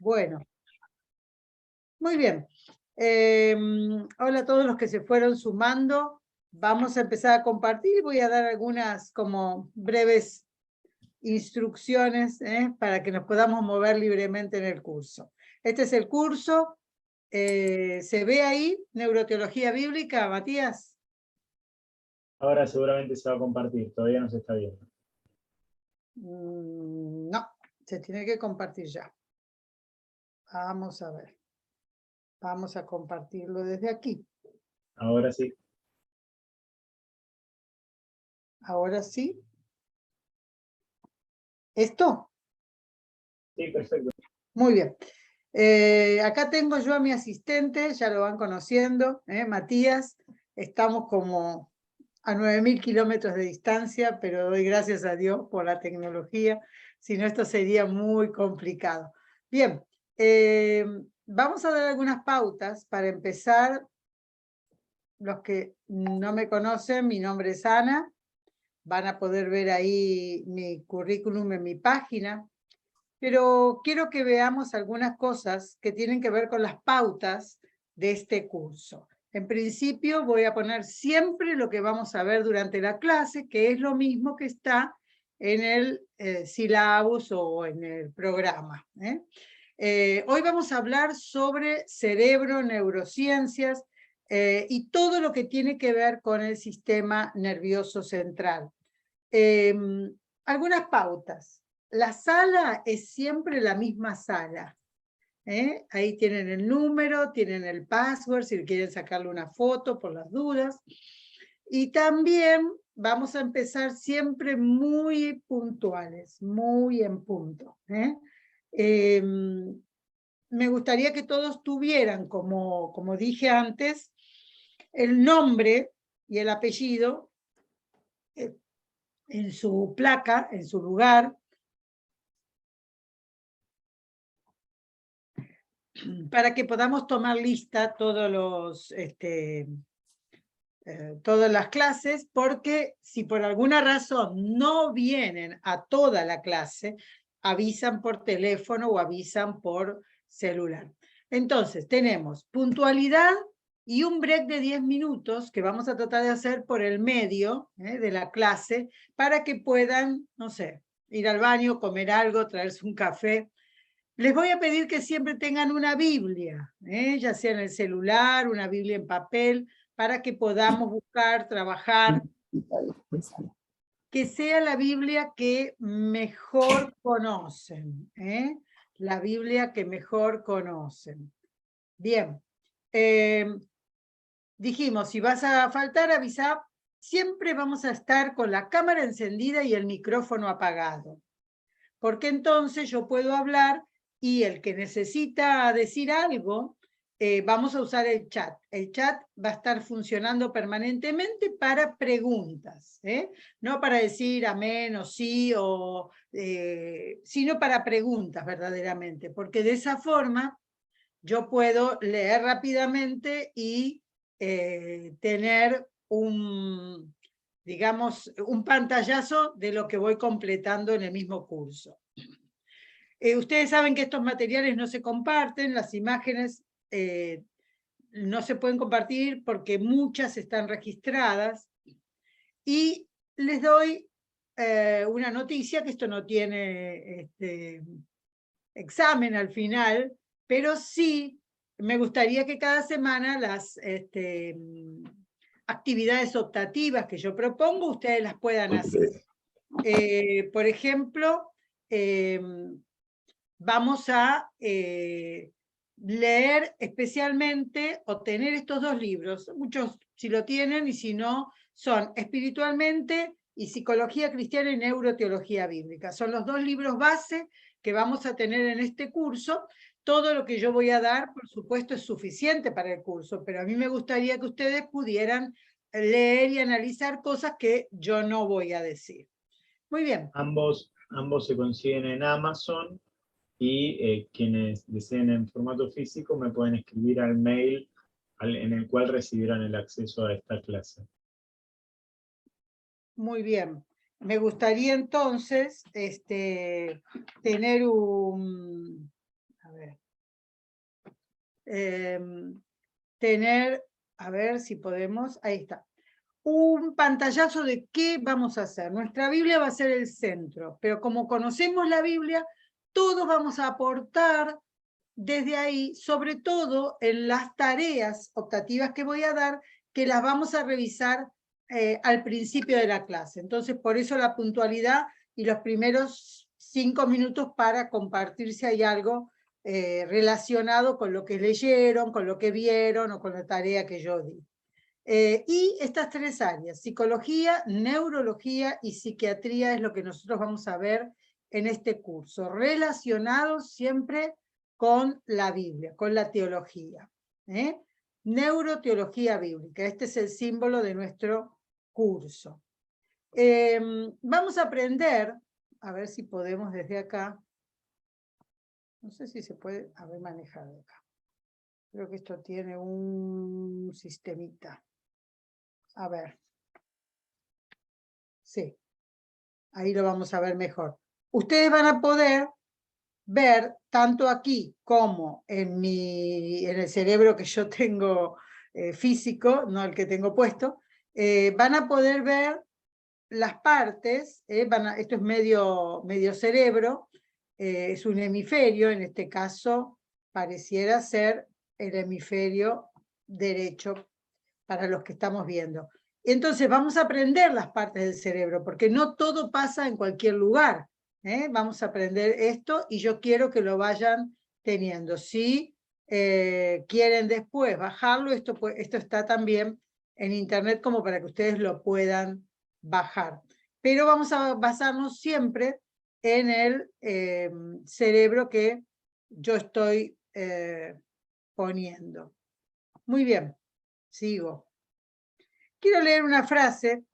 Bueno, muy bien. Hola a todos los que se fueron sumando. Vamos a empezar a compartir y voy a dar algunas como breves instrucciones para que nos podamos mover libremente en el curso. Este es el curso. ¿Se ve ahí Neuroteología Bíblica, Matías? Ahora seguramente se va a compartir, todavía no se está viendo. No, se tiene que compartir ya. Vamos a ver. Vamos a compartirlo desde aquí. Ahora sí. Ahora sí. ¿Esto? Sí, perfecto. Muy bien. Acá tengo yo a mi asistente, ya lo van conociendo, Matías. Estamos como a 9.000 kilómetros de distancia, pero doy gracias a Dios por la tecnología, si no esto sería muy complicado. Bien, vamos a dar algunas pautas para empezar. Los que no me conocen, mi nombre es Ana, van a poder ver ahí mi currículum en mi página, pero quiero que veamos algunas cosas que tienen que ver con las pautas de este curso. En principio voy a poner siempre lo que vamos a ver durante la clase, que es lo mismo que está en el sílabus o en el programa. Hoy vamos a hablar sobre cerebro, neurociencias y todo lo que tiene que ver con el sistema nervioso central. Algunas pautas. La sala es siempre la misma sala. Ahí tienen el número, tienen el password, si quieren sacarle una foto por las dudas. Y también vamos a empezar siempre muy puntuales, muy en punto. Me gustaría que todos tuvieran, como dije antes, el nombre y el apellido en su placa, en su lugar, para que podamos tomar lista todas las clases, porque si por alguna razón no vienen a toda la clase, avisan por teléfono o avisan por celular. Entonces, tenemos puntualidad y un break de 10 minutos que vamos a tratar de hacer por el medio de la clase para que puedan, no sé, ir al baño, comer algo, traerse un café. Les voy a pedir que siempre tengan una Biblia, ya sea en el celular, una Biblia en papel, para que podamos buscar, trabajar, que sea la Biblia que mejor conocen, la Biblia que mejor conocen. Bien, dijimos, si vas a faltar, avisa, siempre vamos a estar con la cámara encendida y el micrófono apagado, porque entonces yo puedo hablar y el que necesita decir algo, vamos a usar el chat. El chat va a estar funcionando permanentemente para preguntas, no para decir amén o sí, sino para preguntas verdaderamente, porque de esa forma yo puedo leer rápidamente y tener digamos, un pantallazo de lo que voy completando en el mismo curso. Ustedes saben que estos materiales no se comparten, las imágenes no se pueden compartir porque muchas están registradas, y les doy una noticia, que esto no tiene examen al final, pero sí me gustaría que cada semana las actividades optativas que yo propongo, ustedes las puedan hacer. Por ejemplo, vamos a leer especialmente o tener estos dos libros. Muchos si lo tienen y si no, son Espiritualmente y Psicología Cristiana y Neuroteología Bíblica. Son los dos libros base que vamos a tener en este curso. Todo lo que yo voy a dar, por supuesto, es suficiente para el curso, pero a mí me gustaría que ustedes pudieran leer y analizar cosas que yo no voy a decir. Muy bien. Ambos se consiguen en Amazon y quienes deseen en formato físico me pueden escribir al mail en el cual recibirán el acceso a esta clase. Muy bien. Me gustaría entonces tener un... A ver. tener, a ver si podemos, ahí está, un pantallazo de qué vamos a hacer. Nuestra Biblia va a ser el centro, pero como conocemos la Biblia, todos vamos a aportar desde ahí, sobre todo en las tareas optativas que voy a dar, que las vamos a revisar al principio de la clase. Entonces, por eso la puntualidad y los primeros 5 minutos para compartir si hay algo relacionado con lo que leyeron, con lo que vieron o con la tarea que yo di. Y estas 3 áreas, psicología, neurología y psiquiatría, es lo que nosotros vamos a ver en este curso, relacionados siempre con la Biblia, con la teología. Neuroteología bíblica, este es el símbolo de nuestro curso. Vamos a aprender, a ver si podemos desde acá, no sé si se puede haber manejado acá. Creo que esto tiene un sistemita. A ver. Sí, ahí lo vamos a ver mejor. Ustedes van a poder ver, tanto aquí como en el cerebro que yo tengo físico, no el que tengo puesto, van a poder ver las partes, esto es medio cerebro, es un hemisferio, en este caso pareciera ser el hemisferio derecho para los que estamos viendo. Entonces vamos a aprender las partes del cerebro, porque no todo pasa en cualquier lugar. Vamos a aprender esto y yo quiero que lo vayan teniendo. Si quieren después bajarlo, esto está también en internet como para que ustedes lo puedan bajar. Pero vamos a basarnos siempre en el cerebro que yo estoy poniendo. Muy bien, sigo. Quiero leer una frase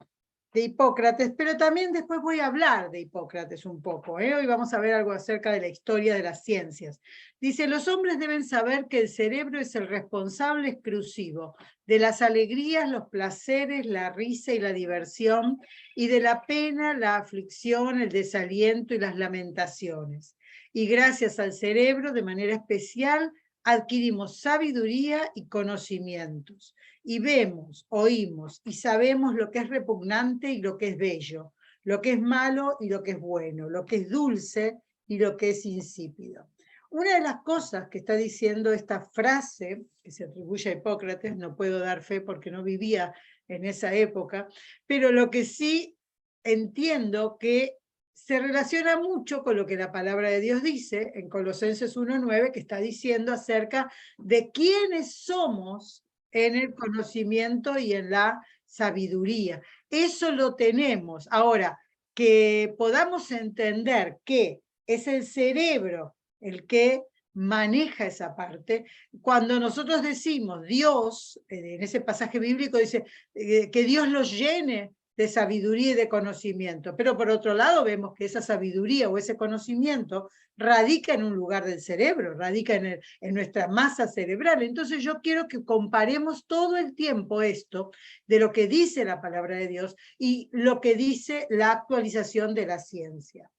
de Hipócrates, pero también después voy a hablar de Hipócrates un poco. Hoy vamos a ver algo acerca de la historia de las ciencias. Dice, los hombres deben saber que el cerebro es el responsable exclusivo de las alegrías, los placeres, la risa y la diversión, y de la pena, la aflicción, el desaliento y las lamentaciones. Y gracias al cerebro, de manera especial, adquirimos sabiduría y conocimientos. Y vemos, oímos y sabemos lo que es repugnante y lo que es bello, lo que es malo y lo que es bueno, lo que es dulce y lo que es insípido. Una de las cosas que está diciendo esta frase, que se atribuye a Hipócrates, no puedo dar fe porque no vivía en esa época, pero lo que sí entiendo que se relaciona mucho con lo que la palabra de Dios dice en Colosenses 1:9, que está diciendo acerca de quiénes somos en el conocimiento y en la sabiduría. Eso lo tenemos. Ahora, que podamos entender que es el cerebro el que maneja esa parte. Cuando nosotros decimos Dios, en ese pasaje bíblico dice que Dios los llene de sabiduría y de conocimiento, pero por otro lado vemos que esa sabiduría o ese conocimiento radica en un lugar del cerebro, radica en nuestra masa cerebral. Entonces yo quiero que comparemos todo el tiempo esto de lo que dice la palabra de Dios y lo que dice la actualización de la ciencia.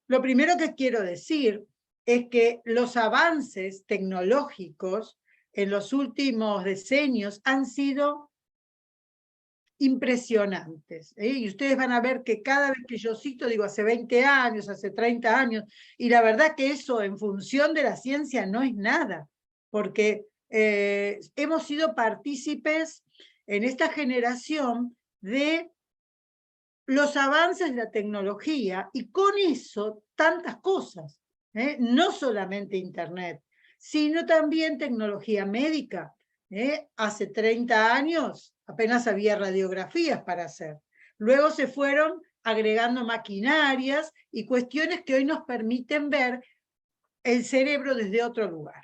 Lo primero que quiero decir es que los avances tecnológicos en los últimos decenios han sido impresionantes. Y ustedes van a ver que cada vez que yo cito, digo, hace 20 años, hace 30 años, y la verdad que eso en función de la ciencia no es nada, porque hemos sido partícipes en esta generación de los avances de la tecnología y con eso tantas cosas, no solamente Internet, sino también tecnología médica. Hace 30 años apenas había radiografías para hacer. Luego se fueron agregando maquinarias y cuestiones que hoy nos permiten ver el cerebro desde otro lugar.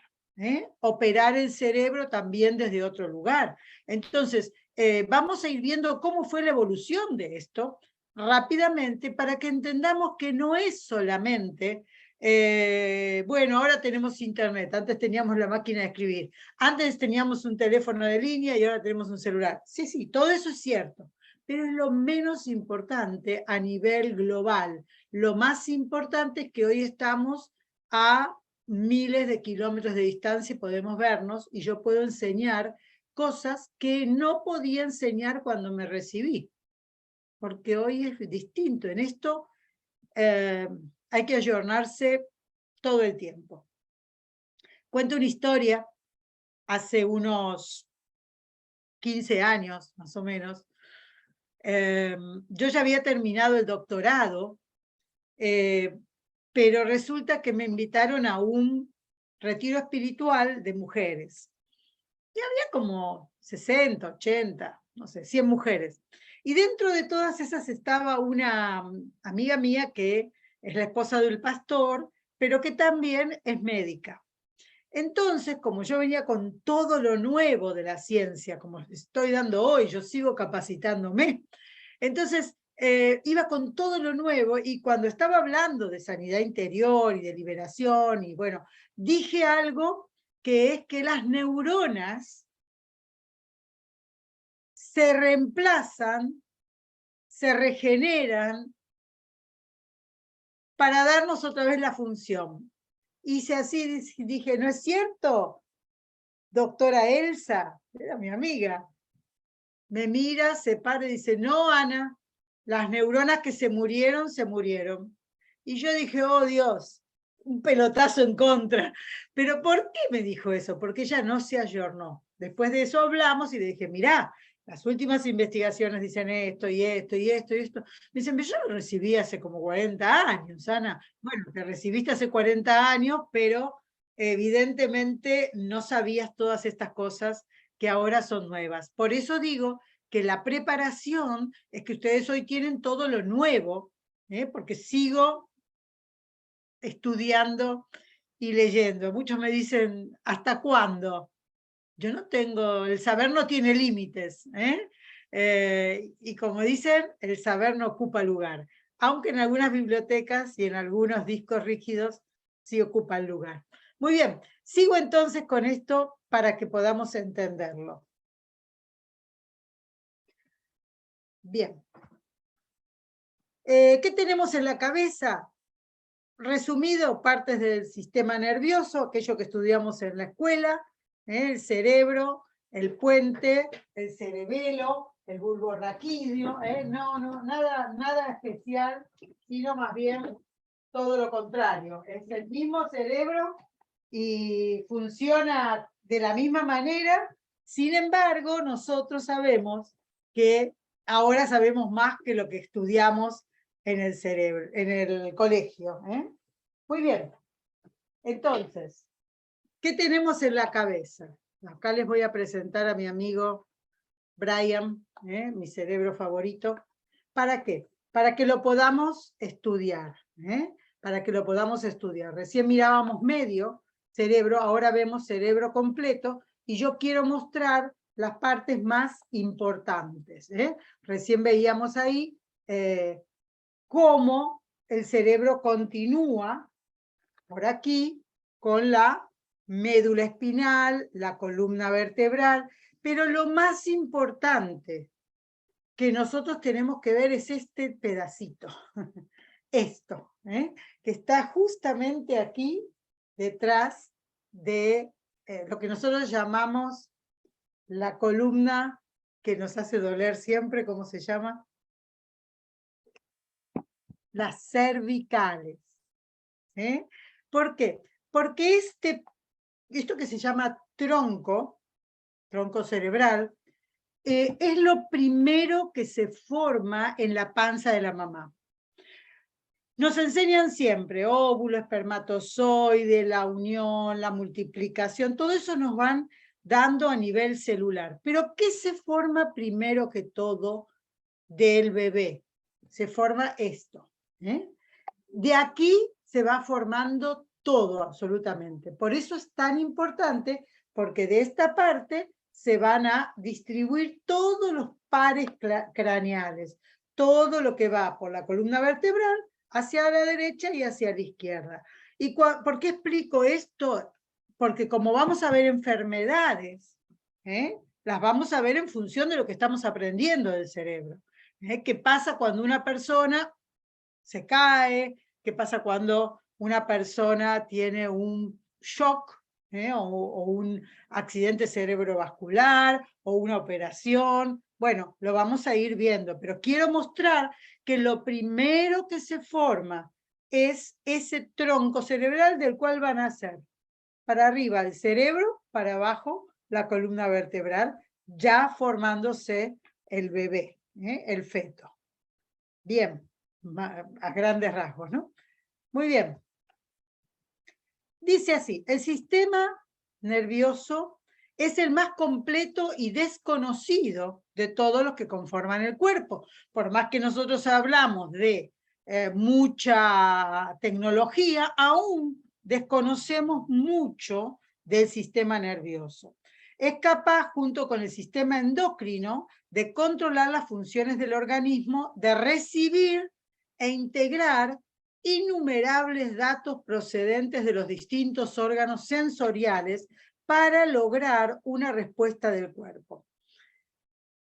Operar el cerebro también desde otro lugar. Entonces, vamos a ir viendo cómo fue la evolución de esto rápidamente para que entendamos que no es solamente, bueno, ahora tenemos internet, antes teníamos la máquina de escribir, antes teníamos un teléfono de línea y ahora tenemos un celular. Sí, sí, todo eso es cierto, pero es lo menos importante a nivel global. Lo más importante es que hoy estamos a miles de kilómetros de distancia y podemos vernos, y yo puedo enseñar cosas que no podía enseñar cuando me recibí, porque hoy es distinto. En esto hay que ayornarse todo el tiempo. Cuento una historia, hace unos 15 años, más o menos, yo ya había terminado el doctorado, pero resulta que me invitaron a un retiro espiritual de mujeres. Y había como 60, 80, no sé, 100 mujeres. Y dentro de todas esas estaba una amiga mía que es la esposa del pastor, pero que también es médica. Entonces, como yo venía con todo lo nuevo de la ciencia, como estoy dando hoy, yo sigo capacitándome, entonces iba con todo lo nuevo, y cuando estaba hablando de sanidad interior y de liberación, y bueno, dije algo que es que las neuronas se reemplazan, se regeneran para darnos otra vez la función. Hice así, dije, ¿no es cierto? Doctora Elsa, era mi amiga, me mira, se para y dice, no, Ana, las neuronas que se murieron, se murieron. Y yo dije, oh Dios, un pelotazo en contra. ¿Pero por qué me dijo eso? Porque ella no se ayornó. Después de eso hablamos y le dije, mirá, las últimas investigaciones dicen esto y esto y esto y esto. Me dicen, yo lo recibí hace como 40 años, Ana. Bueno, te recibiste hace 40 años, pero evidentemente no sabías todas estas cosas que ahora son nuevas. Por eso digo que la preparación es que ustedes hoy tienen todo lo nuevo, porque sigo estudiando y leyendo. Muchos me dicen, ¿hasta cuándo? Yo no tengo, el saber no tiene límites, y como dicen, el saber no ocupa lugar, aunque en algunas bibliotecas y en algunos discos rígidos sí ocupa el lugar. Muy bien, sigo entonces con esto para que podamos entenderlo. Bien. ¿Qué tenemos en la cabeza? Resumido, partes del sistema nervioso, aquello que estudiamos en la escuela, el cerebro, el puente, el cerebelo, el bulbo raquídeo, nada especial, sino más bien todo lo contrario. Es el mismo cerebro y funciona de la misma manera. Sin embargo, nosotros sabemos que ahora sabemos más que lo que estudiamos en el cerebro, en el colegio. Muy bien. Entonces, ¿qué tenemos en la cabeza? Acá les voy a presentar a mi amigo Brian, mi cerebro favorito. ¿Para qué? Para que lo podamos estudiar. Para que lo podamos estudiar. Recién mirábamos medio cerebro, ahora vemos cerebro completo, y yo quiero mostrar las partes más importantes. Recién veíamos ahí cómo el cerebro continúa por aquí con la médula espinal, la columna vertebral, pero lo más importante que nosotros tenemos que ver es este pedacito, esto, que está justamente aquí detrás de lo que nosotros llamamos la columna que nos hace doler siempre. ¿Cómo se llama? Las cervicales. ¿Por qué? Porque esto que se llama tronco cerebral, es lo primero que se forma en la panza de la mamá. Nos enseñan siempre óvulo, espermatozoide, la unión, la multiplicación, todo eso nos van dando a nivel celular. Pero ¿qué se forma primero que todo del bebé? Se forma esto. De aquí se va formando todo absolutamente. Por eso es tan importante, porque de esta parte se van a distribuir todos los pares craneales, todo lo que va por la columna vertebral hacia la derecha y hacia la izquierda. ¿Y por qué explico esto? Porque como vamos a ver enfermedades, las vamos a ver en función de lo que estamos aprendiendo del cerebro. ¿Qué pasa cuando una persona se cae? ¿Qué pasa cuando una persona tiene un shock, o un accidente cerebrovascular, o una operación. Bueno, lo vamos a ir viendo, pero quiero mostrar que lo primero que se forma es ese tronco cerebral del cual van a ser para arriba el cerebro, para abajo la columna vertebral, ya formándose el bebé, el feto. Bien, a grandes rasgos, ¿no? Muy bien. Dice así, el sistema nervioso es el más completo y desconocido de todos los que conforman el cuerpo. Por más que nosotros hablamos de mucha tecnología, aún desconocemos mucho del sistema nervioso. Es capaz, junto con el sistema endocrino, de controlar las funciones del organismo, de recibir e integrar innumerables datos procedentes de los distintos órganos sensoriales para lograr una respuesta del cuerpo.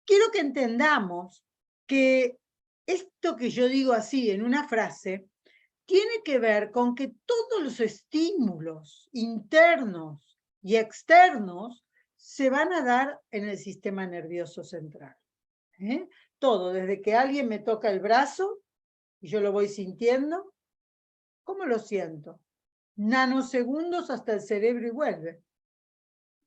Quiero que entendamos que esto que yo digo así en una frase tiene que ver con que todos los estímulos internos y externos se van a dar en el sistema nervioso central. Todo, desde que alguien me toca el brazo y yo lo voy sintiendo, ¿cómo lo siento? Nanosegundos hasta el cerebro y vuelve.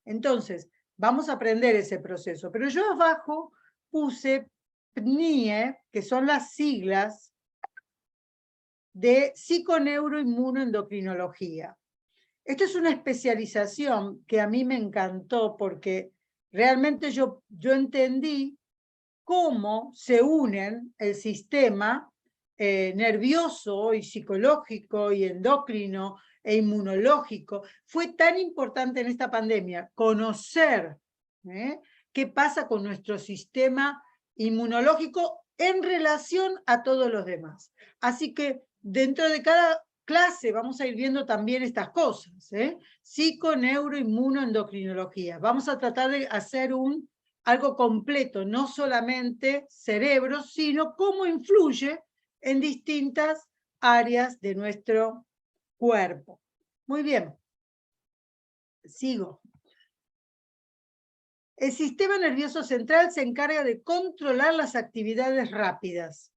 Entonces, vamos a aprender ese proceso. Pero yo abajo puse PNIE, que son las siglas de psiconeuroinmunoendocrinología. Esto es una especialización que a mí me encantó porque realmente yo entendí cómo se unen el sistema nervioso y psicológico y endocrino e inmunológico. Fue tan importante en esta pandemia conocer qué pasa con nuestro sistema inmunológico en relación a todos los demás. Así que dentro de cada clase vamos a ir viendo también estas cosas, psiconeuroinmunoendocrinología. Vamos a tratar de hacer algo completo, no solamente cerebro, sino cómo influye en distintas áreas de nuestro cuerpo. Muy bien, sigo. El sistema nervioso central se encarga de controlar las actividades rápidas.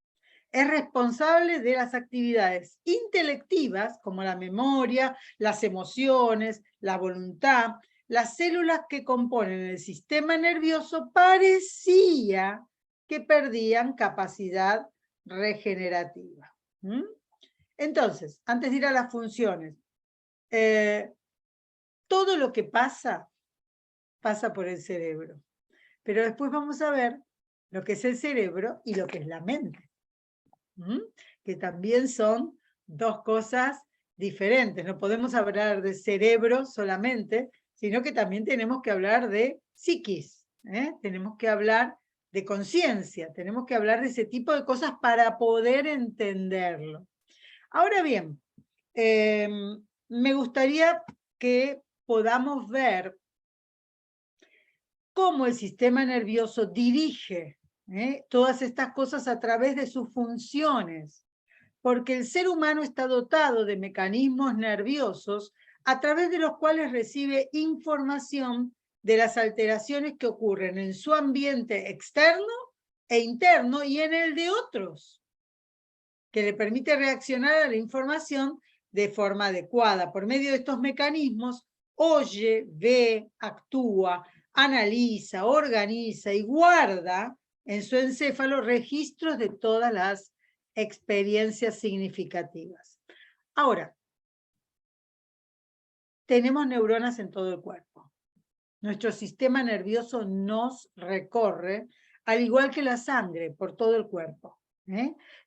Es responsable de las actividades intelectivas, como la memoria, las emociones, la voluntad. Las células que componen el sistema nervioso parecía que perdían capacidad regenerativa. Entonces, antes de ir a las funciones, todo lo que pasa por el cerebro. Pero después vamos a ver lo que es el cerebro y lo que es la mente. Que también son dos cosas diferentes. No podemos hablar de cerebro solamente, sino que también tenemos que hablar de psiquis, tenemos que hablar de conciencia, tenemos que hablar de ese tipo de cosas para poder entenderlo. Ahora bien, me gustaría que podamos ver cómo el sistema nervioso dirige todas estas cosas a través de sus funciones, porque el ser humano está dotado de mecanismos nerviosos a través de los cuales recibe información de las alteraciones que ocurren en su ambiente externo e interno y en el de otros, que le permite reaccionar a la información de forma adecuada. Por medio de estos mecanismos, oye, ve, actúa, analiza, organiza y guarda en su encéfalo registros de todas las experiencias significativas. Ahora, tenemos neuronas en todo el cuerpo. Nuestro sistema nervioso nos recorre, al igual que la sangre, por todo el cuerpo.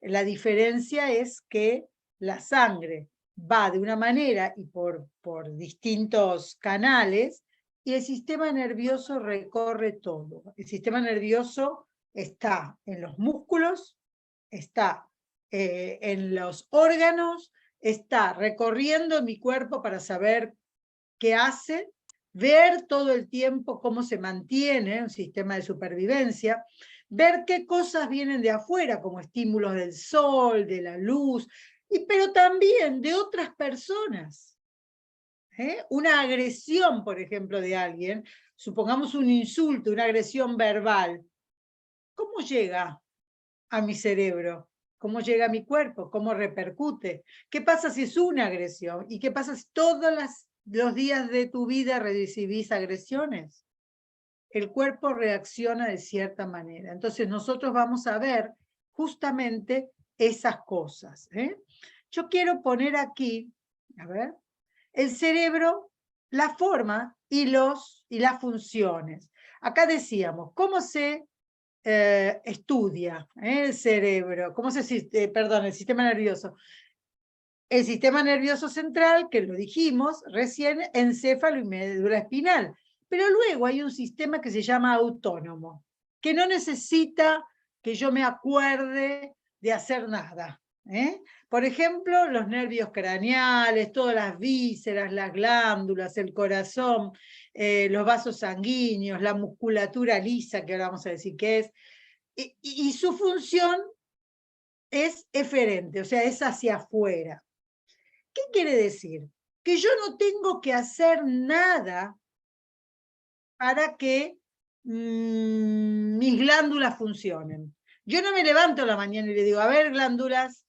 La diferencia es que la sangre va de una manera y por distintos canales, y el sistema nervioso recorre todo. El sistema nervioso está en los músculos, está en los órganos, está recorriendo mi cuerpo para saber qué hace, ver todo el tiempo cómo se mantiene un sistema de supervivencia, ver qué cosas vienen de afuera, como estímulos del sol, de la luz, pero también de otras personas. Una agresión, por ejemplo, de alguien, supongamos un insulto, una agresión verbal, ¿cómo llega a mi cerebro? ¿Cómo llega a mi cuerpo? ¿Cómo repercute? ¿Qué pasa si es una agresión? ¿Y qué pasa si todos los días de tu vida recibís agresiones? El cuerpo reacciona de cierta manera. Entonces nosotros vamos a ver justamente esas cosas. Yo quiero poner aquí, a ver, el cerebro, la forma y las funciones. Acá decíamos, ¿cómo se estudia el cerebro? ¿Cómo perdón, el sistema nervioso? El sistema nervioso central, que lo dijimos recién, encéfalo y médula espinal. Pero luego hay un sistema que se llama autónomo, que no necesita que yo me acuerde de hacer nada. Por ejemplo, los nervios craneales, todas las vísceras, las glándulas, el corazón, los vasos sanguíneos, la musculatura lisa, que ahora vamos a decir qué es, y su función es eferente, o sea, es hacia afuera. ¿Qué quiere decir? Que yo no tengo que hacer nada para que mis glándulas funcionen. Yo no me levanto a la mañana y le digo, a ver, glándulas,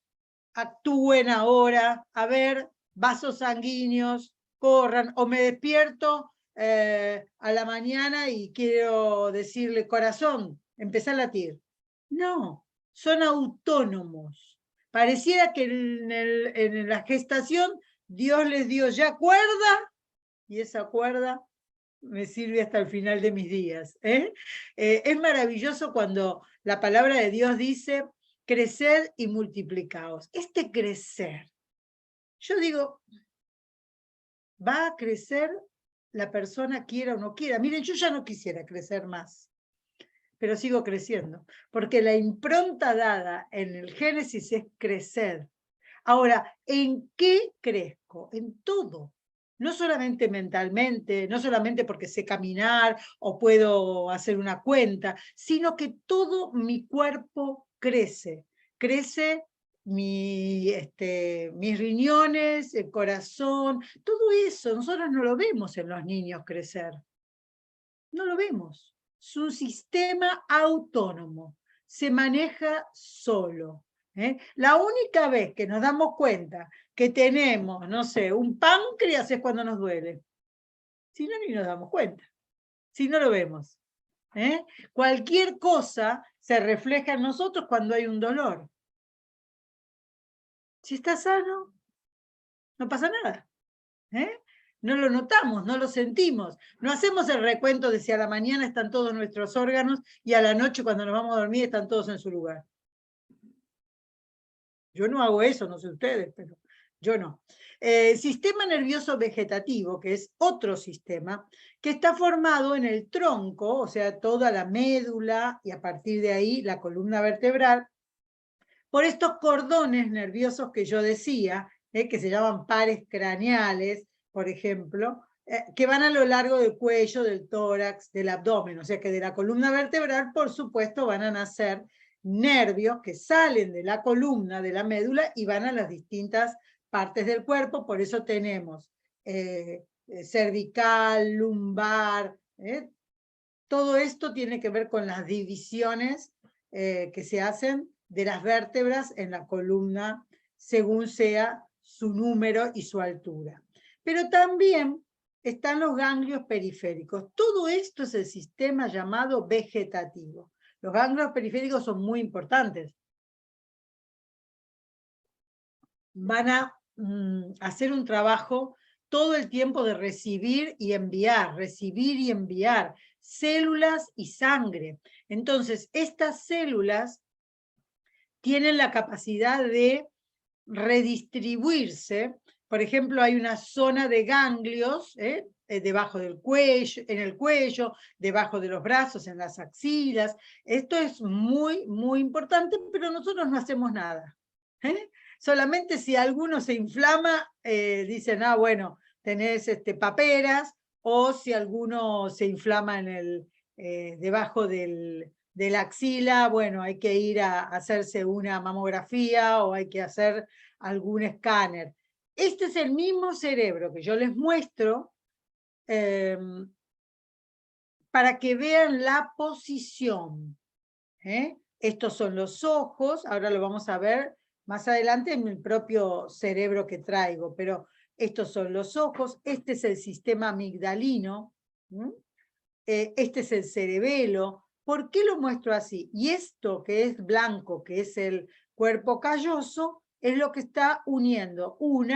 actúen ahora, a ver, vasos sanguíneos, corran, o me despierto a la mañana y quiero decirle, corazón, empezá a latir. No, son autónomos. Pareciera que en la gestación Dios les dio ya cuerda, y esa cuerda me sirve hasta el final de mis días. Es maravilloso cuando la palabra de Dios dice, creced y multiplicaos. Este crecer, yo digo, va a crecer la persona quiera o no quiera. Miren, yo ya no quisiera crecer más, pero sigo creciendo, porque la impronta dada en el Génesis es crecer. Ahora, ¿en qué crezco? En todo. No solamente mentalmente, no solamente porque sé caminar o puedo hacer una cuenta, sino que todo mi cuerpo crece. Crece mis riñones, el corazón, todo eso. Nosotros no lo vemos en los niños crecer. No lo vemos. Es un sistema autónomo. Se maneja solo. La única vez que nos damos cuenta que tenemos, no sé, un páncreas es cuando nos duele. Si no, ni nos damos cuenta. Si no lo vemos. Cualquier cosa se refleja en nosotros cuando hay un dolor. Si está sano, no pasa nada. No lo notamos, no lo sentimos. No hacemos el recuento de si a la mañana están todos nuestros órganos y a la noche cuando nos vamos a dormir están todos en su lugar. Yo no hago eso, no sé ustedes, pero yo no. Sistema nervioso vegetativo, que es otro sistema, que está formado en el tronco, o sea, toda la médula y a partir de ahí la columna vertebral, por estos cordones nerviosos que yo decía, que se llaman pares craneales, por ejemplo, que van a lo largo del cuello, del tórax, del abdomen, o sea que de la columna vertebral, por supuesto, van a nacer nervios que salen de la columna, de la médula, y van a las distintas partes del cuerpo, por eso tenemos cervical, lumbar, todo esto tiene que ver con las divisiones que se hacen de las vértebras en la columna, según sea su número y su altura. Pero también están los ganglios periféricos. Todo esto es el sistema llamado vegetativo. Los ganglios periféricos son muy importantes. Van a hacer un trabajo todo el tiempo de recibir y enviar células y sangre. Entonces, estas células tienen la capacidad de redistribuirse. Por ejemplo, hay una zona de ganglios debajo del cuello, en el cuello, debajo de los brazos, en las axilas. Esto es muy, muy importante, pero nosotros no hacemos nada. Solamente si alguno se inflama, dicen, ah, bueno, tenés paperas, o si alguno se inflama debajo de la axila, bueno, hay que ir a hacerse una mamografía o hay que hacer algún escáner. este es el mismo cerebro que yo les muestro para que vean la posición. Estos son los ojos, ahora lo vamos a ver más adelante en el propio cerebro que traigo, pero estos son los ojos, este es el sistema amigdalino, este es el cerebelo. ¿Por qué lo muestro así? Y esto que es blanco, que es el cuerpo calloso, es lo que está uniendo un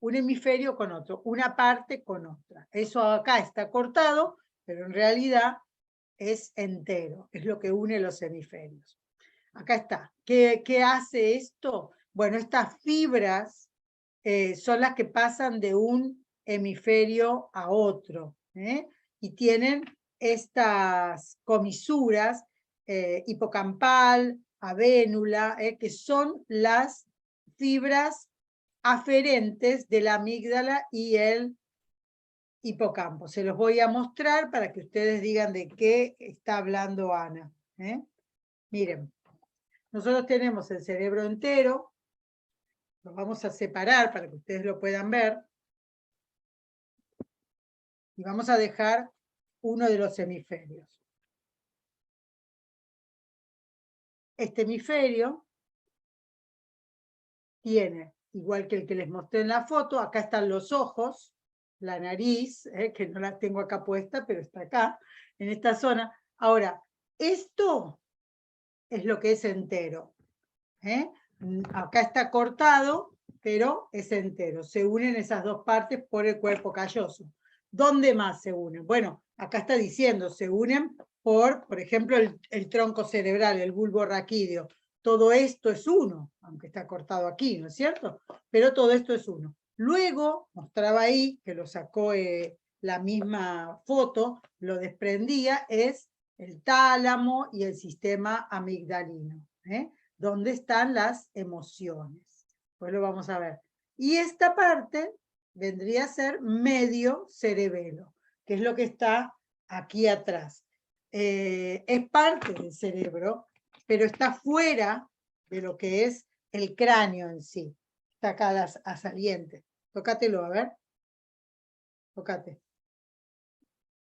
hemisferio con otro, una parte con otra. Eso acá está cortado, pero en realidad es entero, es lo que une los hemisferios. Acá está. ¿Qué hace esto? Bueno, estas fibras son las que pasan de un hemisferio a otro, y tienen estas comisuras, hipocampal, avénula, que son las fibras aferentes de la amígdala y el hipocampo. Se los voy a mostrar para que ustedes digan de qué está hablando Ana. Miren, nosotros tenemos el cerebro entero, lo vamos a separar para que ustedes lo puedan ver, y vamos a dejar uno de los hemisferios. Este hemisferio tiene, igual que el que les mostré en la foto, acá están los ojos, la nariz, que no la tengo acá puesta, pero está acá, en esta zona. Ahora, esto es lo que es entero. Acá está cortado, pero es entero. Se unen esas dos partes por el cuerpo calloso. ¿Dónde más se unen? Bueno, acá está diciendo, se unen por ejemplo, el tronco cerebral, el bulbo raquídeo. Todo esto es uno, aunque está cortado aquí, ¿no es cierto? Pero todo esto es uno. Luego, mostraba ahí, que lo sacó la misma foto, lo desprendía, es el tálamo y el sistema amigdalino, donde están las emociones. Pues lo vamos a ver. Y esta parte vendría a ser medio cerebelo, que es lo que está aquí atrás. Es parte del cerebro, pero está fuera de lo que es el cráneo en sí. Está acá a saliente. Tócatelo, a ver. Tócate.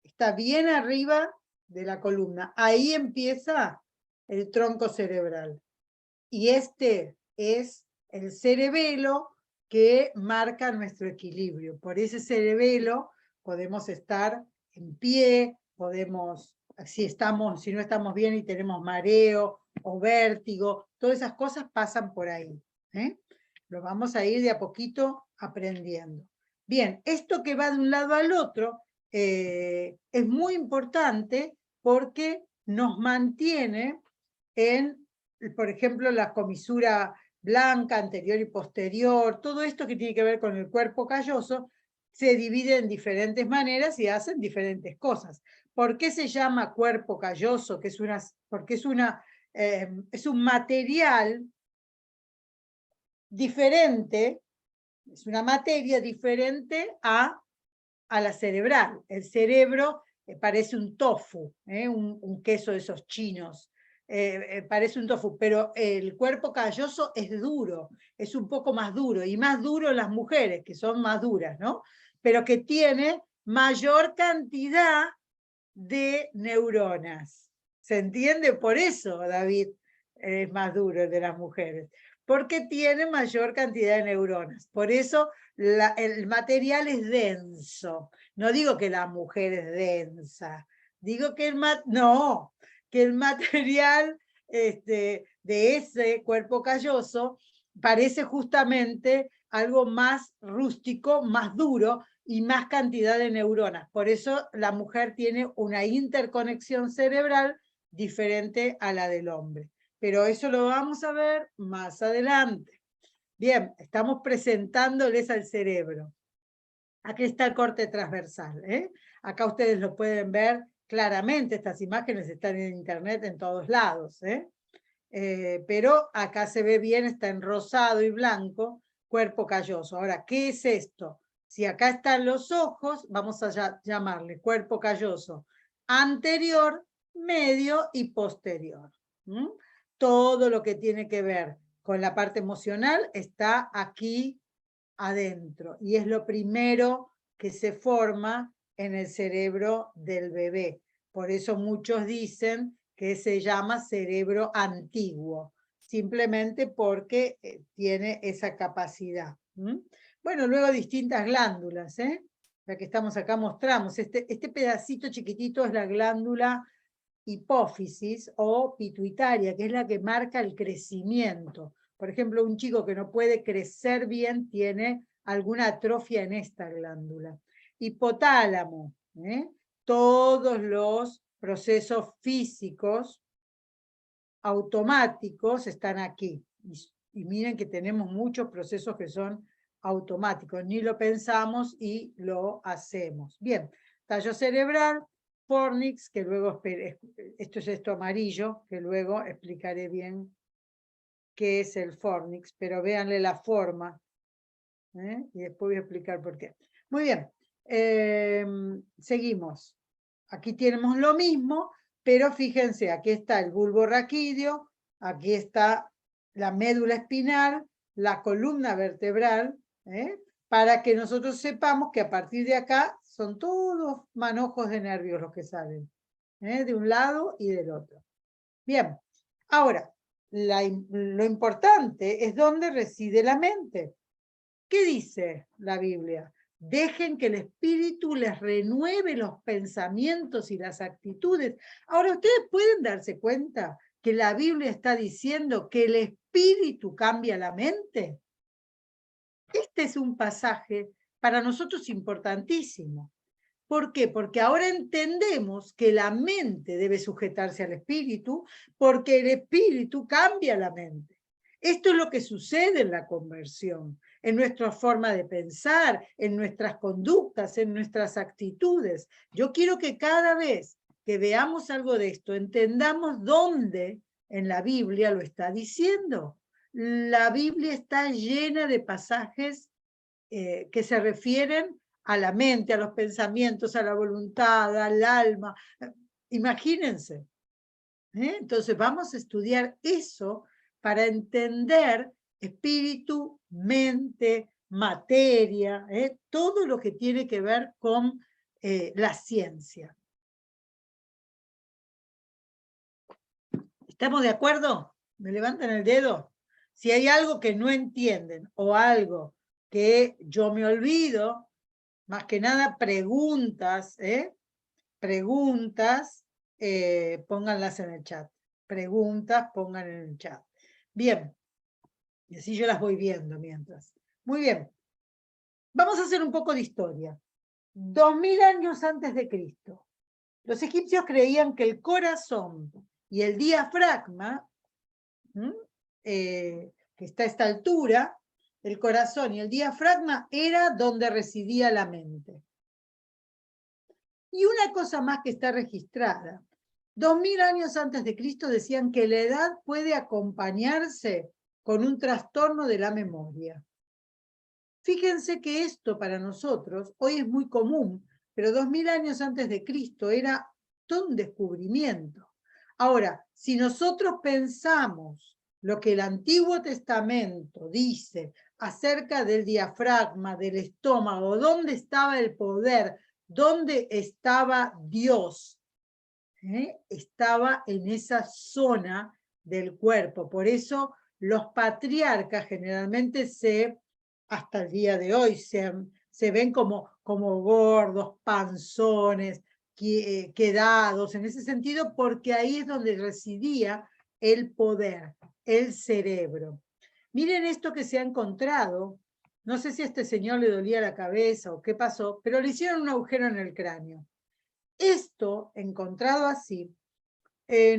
Está bien arriba de la columna. Ahí empieza el tronco cerebral. Y este es el cerebelo que marca nuestro equilibrio. Por ese cerebelo podemos estar en pie, podemos, si no estamos bien y tenemos mareo o vértigo, todas esas cosas pasan por ahí. Lo vamos a ir de a poquito aprendiendo. Bien, esto que va de un lado al otro es muy importante porque nos mantiene en, por ejemplo, la comisura blanca, anterior y posterior, todo esto que tiene que ver con el cuerpo calloso, se divide en diferentes maneras y hacen diferentes cosas. ¿Por qué se llama cuerpo calloso? Porque es un material diferente, es una materia diferente a la cerebral. El cerebro parece un tofu, un queso de esos chinos. Parece un tofu, pero el cuerpo calloso es duro, es un poco más duro, y más duro en las mujeres, que son más duras, ¿no? Pero que tiene mayor cantidad de neuronas. ¿Se entiende? Por eso, David, es más duro el de las mujeres, porque tiene mayor cantidad de neuronas. Por eso el material es denso. No digo que la mujer es densa, digo que que el material de ese cuerpo calloso parece justamente algo más rústico, más duro y más cantidad de neuronas. Por eso la mujer tiene una interconexión cerebral diferente a la del hombre. Pero eso lo vamos a ver más adelante. Bien, estamos presentándoles al cerebro. Aquí está el corte transversal. Acá ustedes lo pueden ver claramente, estas imágenes están en internet en todos lados. Pero acá se ve bien, está en rosado y blanco, cuerpo calloso. Ahora, ¿qué es esto? Si acá están los ojos, vamos a llamarle cuerpo calloso anterior, medio y posterior. Todo lo que tiene que ver con la parte emocional está aquí adentro, y es lo primero que se forma en el cerebro del bebé. Por eso muchos dicen que se llama cerebro antiguo, simplemente porque tiene esa capacidad. Bueno, luego distintas glándulas, la que estamos acá mostramos. Este pedacito chiquitito es la glándula hipófisis o pituitaria, que es la que marca el crecimiento. Por ejemplo, un chico que no puede crecer bien tiene alguna atrofia en esta glándula. Hipotálamo, todos los procesos físicos automáticos están aquí. Y miren que tenemos muchos procesos que son automáticos, ni lo pensamos y lo hacemos. Bien, tallo cerebral, fornix, que luego, esto es esto amarillo, que luego explicaré bien qué es el fornix, pero véanle la forma, y después voy a explicar por qué. Muy bien, seguimos. Aquí tenemos lo mismo, pero fíjense, aquí está el bulbo raquídeo, aquí está la médula espinal, la columna vertebral, para que nosotros sepamos que a partir de acá son todos manojos de nervios los que salen, de un lado y del otro. Bien, ahora, lo importante es dónde reside la mente. ¿Qué dice la Biblia? Dejen que el Espíritu les renueve los pensamientos y las actitudes. Ahora, ustedes pueden darse cuenta que la Biblia está diciendo que el Espíritu cambia la mente. Este es un pasaje para nosotros importantísimo. ¿Por qué? Porque ahora entendemos que la mente debe sujetarse al Espíritu, porque el Espíritu cambia la mente. Esto es lo que sucede en la conversión, en nuestra forma de pensar, en nuestras conductas, en nuestras actitudes. Yo quiero que cada vez que veamos algo de esto, entendamos dónde en la Biblia lo está diciendo. La Biblia está llena de pasajes que se refieren a la mente, a los pensamientos, a la voluntad, al alma. Imagínense. Entonces vamos a estudiar eso para entender espíritu, mente, materia, todo lo que tiene que ver con la ciencia. ¿Estamos de acuerdo? ¿Me levantan el dedo? Si hay algo que no entienden o algo que yo me olvido, más que nada preguntas, preguntas, pónganlas en el chat. Preguntas, pongan en el chat. Bien, y así yo las voy viendo mientras. Muy bien, vamos a hacer un poco de historia. 2000 años antes de Cristo, los egipcios creían que el corazón y el diafragma, que está a esta altura, el corazón y el diafragma era donde residía la mente. Y una cosa más que está registrada. 2000 años antes de Cristo decían que la edad puede acompañarse con un trastorno de la memoria. Fíjense que esto para nosotros hoy es muy común, pero 2000 años antes de Cristo era todo un descubrimiento. Ahora, si nosotros pensamos lo que el Antiguo Testamento dice acerca del diafragma, del estómago, dónde estaba el poder, dónde estaba Dios, estaba en esa zona del cuerpo. Por eso los patriarcas generalmente hasta el día de hoy se ven como gordos, panzones, quedados, en ese sentido, porque ahí es donde residía el poder, el cerebro. Miren esto que se ha encontrado. No sé si a este señor le dolía la cabeza o qué pasó, pero le hicieron un agujero en el cráneo. Esto, encontrado así,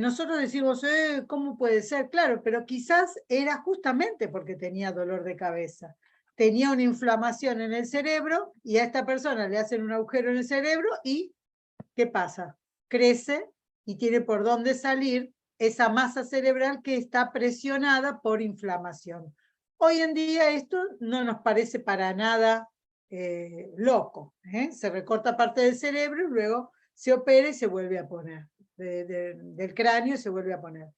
nosotros decimos, ¿cómo puede ser? Claro, pero quizás era justamente porque tenía dolor de cabeza. Tenía una inflamación en el cerebro y a esta persona le hacen un agujero en el cerebro y ¿qué pasa? Crece y tiene por dónde salir esa masa cerebral que está presionada por inflamación. Hoy en día esto no nos parece para nada loco. Se recorta parte del cerebro y luego se opera y se vuelve a poner. Del cráneo y se vuelve a poner.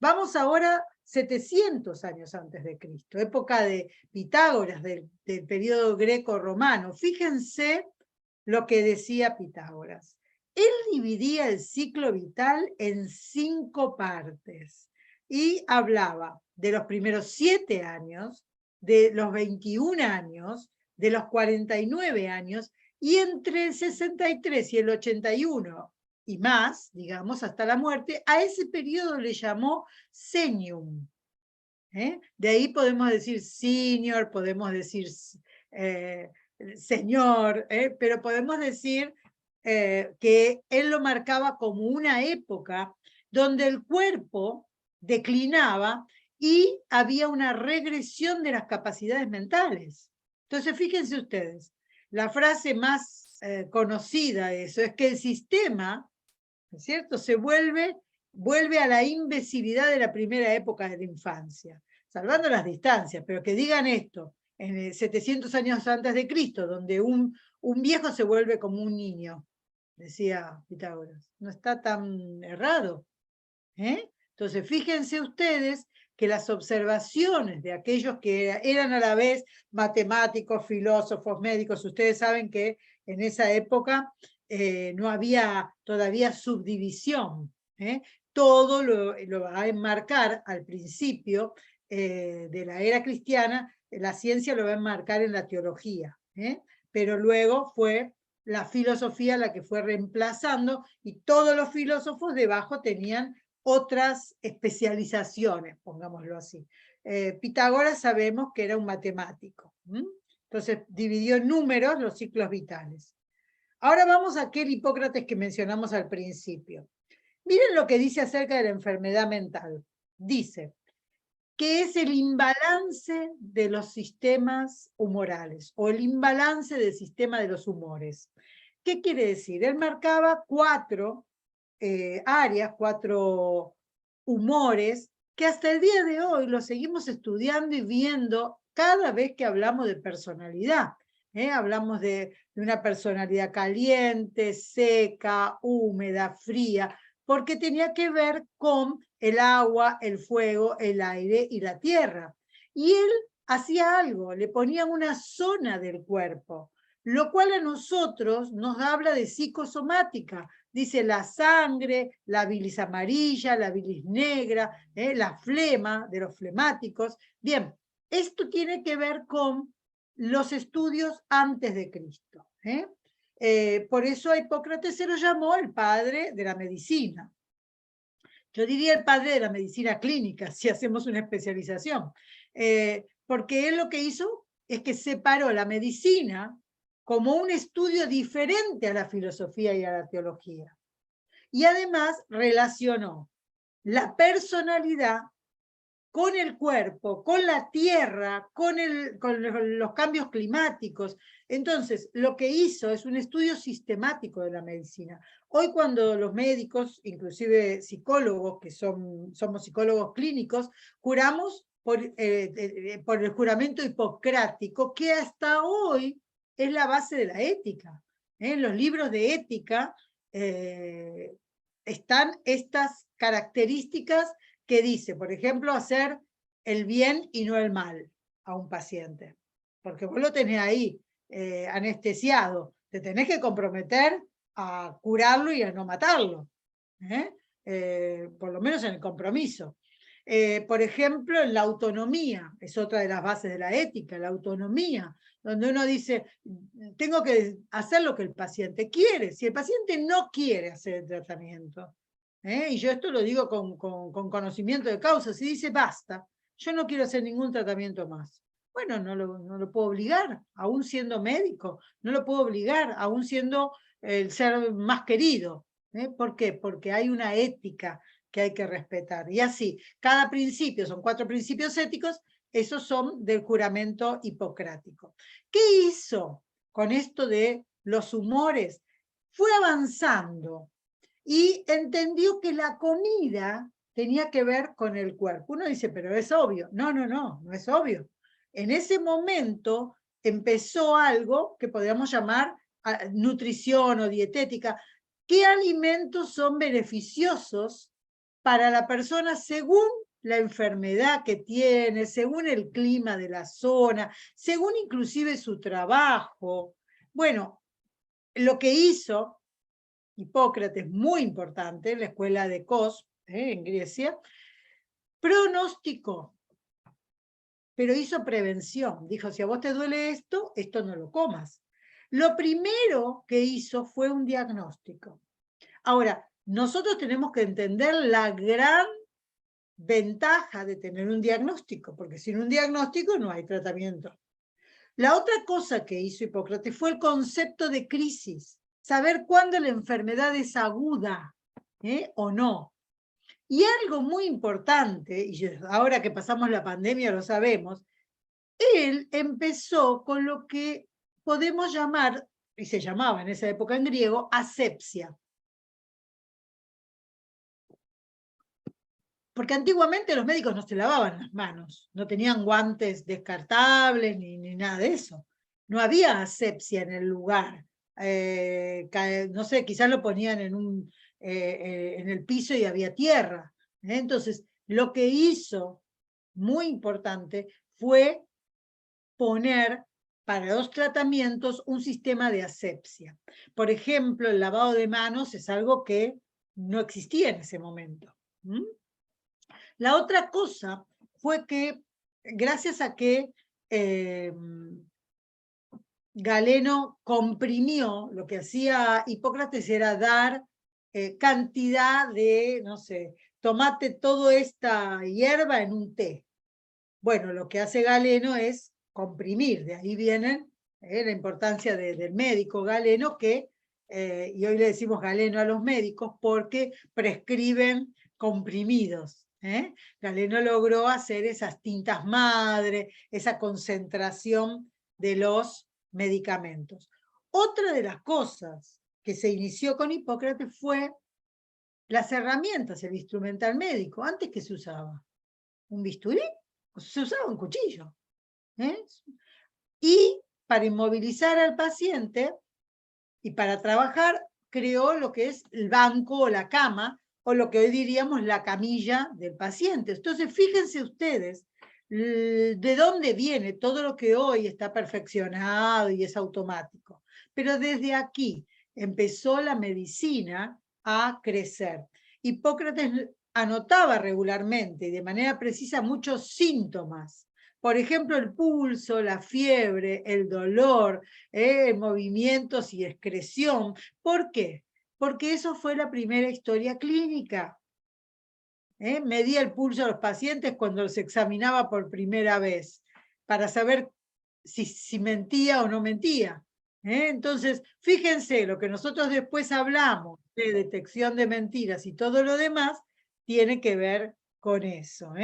Vamos ahora 700 años antes de Cristo, época de Pitágoras, del periodo greco-romano. Fíjense lo que decía Pitágoras. Él dividía el ciclo vital en 5 partes y hablaba de los primeros 7 años, de los 21 años, de los 49 años, y entre el 63 y el 81 y más, digamos, hasta la muerte, a ese periodo le llamó senium. De ahí podemos decir senior, podemos decir señor, pero podemos decir que él lo marcaba como una época donde el cuerpo declinaba y había una regresión de las capacidades mentales. Entonces, fíjense ustedes, la frase más conocida de eso es que el sistema, ¿no es cierto?, se vuelve a la imbecilidad de la primera época de la infancia, salvando las distancias, pero que digan esto, en 700 años antes de Cristo, donde un viejo se vuelve como un niño, decía Pitágoras. No está tan errado. Entonces, fíjense ustedes que las observaciones de aquellos que eran a la vez matemáticos, filósofos, médicos, ustedes saben que en esa época no había todavía subdivisión. Todo lo va a enmarcar al principio de la era cristiana, la ciencia lo va a enmarcar en la teología, pero luego fue la filosofía la que fue reemplazando y todos los filósofos debajo tenían otras especializaciones, pongámoslo así. Pitágoras sabemos que era un matemático, entonces dividió en números los ciclos vitales. Ahora vamos a aquel Hipócrates que mencionamos al principio. Miren lo que dice acerca de la enfermedad mental. Dice que es el imbalance de los sistemas humorales o el imbalance del sistema de los humores. ¿Qué quiere decir? Él marcaba 4 áreas, 4 humores, que hasta el día de hoy los seguimos estudiando y viendo cada vez que hablamos de personalidad. Hablamos de una personalidad caliente, seca, húmeda, fría, porque tenía que ver con el agua, el fuego, el aire y la tierra. Y él hacía algo, le ponía una zona del cuerpo, lo cual a nosotros nos habla de psicosomática. Dice la sangre, la bilis amarilla, la bilis negra, la flema de los flemáticos. Bien, esto tiene que ver con los estudios antes de Cristo. Por eso a Hipócrates se lo llamó el padre de la medicina. Yo diría el padre de la medicina clínica, si hacemos una especialización. Porque él lo que hizo es que separó la medicina como un estudio diferente a la filosofía y a la teología. Y además relacionó la personalidad con el cuerpo, con la tierra, con los cambios climáticos. Entonces, lo que hizo es un estudio sistemático de la medicina. Hoy cuando los médicos, inclusive psicólogos, que somos psicólogos clínicos, juramos por el juramento hipocrático, que hasta hoy es la base de la ética. En los libros de ética están estas características que dice, por ejemplo, hacer el bien y no el mal a un paciente. Porque vos lo tenés ahí anestesiado, te tenés que comprometer a curarlo y a no matarlo. Por lo menos en el compromiso. Por ejemplo, en la autonomía, es otra de las bases de la ética, la autonomía, donde uno dice, tengo que hacer lo que el paciente quiere. Si el paciente no quiere hacer el tratamiento, y yo esto lo digo con conocimiento de causa, si dice basta, yo no quiero hacer ningún tratamiento más. Bueno, no lo puedo obligar, aún siendo médico, no lo puedo obligar, aún siendo el ser más querido. ¿Por qué? Porque hay una ética que hay que respetar. Y así, cada principio, son 4 principios éticos, esos son del juramento hipocrático. ¿Qué hizo con esto de los humores? Fue avanzando y entendió que la comida tenía que ver con el cuerpo. Uno dice, pero es obvio. No es obvio. En ese momento empezó algo que podríamos llamar nutrición o dietética. ¿Qué alimentos son beneficiosos para la persona según la enfermedad que tiene, según el clima de la zona, según inclusive su trabajo. Bueno, lo que hizo Hipócrates, muy importante, en la escuela de Kos, en Grecia, pronosticó, pero hizo prevención. Dijo, si a vos te duele esto, esto no lo comas. Lo primero que hizo fue un diagnóstico. Ahora, nosotros tenemos que entender la gran ventaja de tener un diagnóstico, porque sin un diagnóstico no hay tratamiento. La otra cosa que hizo Hipócrates fue el concepto de crisis, saber cuándo la enfermedad es aguda o no. Y algo muy importante, y ahora que pasamos la pandemia lo sabemos, él empezó con lo que podemos llamar, y se llamaba en esa época en griego, asepsia. Porque antiguamente los médicos no se lavaban las manos, no tenían guantes descartables ni nada de eso. No había asepsia en el lugar. No sé, quizás lo ponían en el piso y había tierra. Entonces, lo que hizo, muy importante, fue poner para los tratamientos un sistema de asepsia. Por ejemplo, el lavado de manos es algo que no existía en ese momento. La otra cosa fue que, gracias a que Galeno comprimió, lo que hacía Hipócrates era dar cantidad de, no sé, tomate toda esta hierba en un té. Bueno, lo que hace Galeno es comprimir, de ahí viene la importancia del médico Galeno, y hoy le decimos Galeno a los médicos porque prescriben comprimidos. Galeno logró hacer esas tintas madre, esa concentración de los medicamentos. Otra de las cosas que se inició con Hipócrates fue las herramientas, el instrumental médico. Antes, ¿qué se usaba? ¿Un bisturí? Se usaba un cuchillo. Y para inmovilizar al paciente y para trabajar, creó lo que es el banco o la cama, o lo que hoy diríamos la camilla del paciente. Entonces, fíjense ustedes de dónde viene todo lo que hoy está perfeccionado y es automático. Pero desde aquí empezó la medicina a crecer. Hipócrates anotaba regularmente y de manera precisa muchos síntomas. Por ejemplo, el pulso, la fiebre, el dolor, movimientos y excreción. ¿Por qué? Porque eso fue la primera historia clínica. Medía el pulso a los pacientes cuando los examinaba por primera vez, para saber si mentía o no mentía. Entonces, fíjense, lo que nosotros después hablamos de detección de mentiras y todo lo demás, tiene que ver con eso.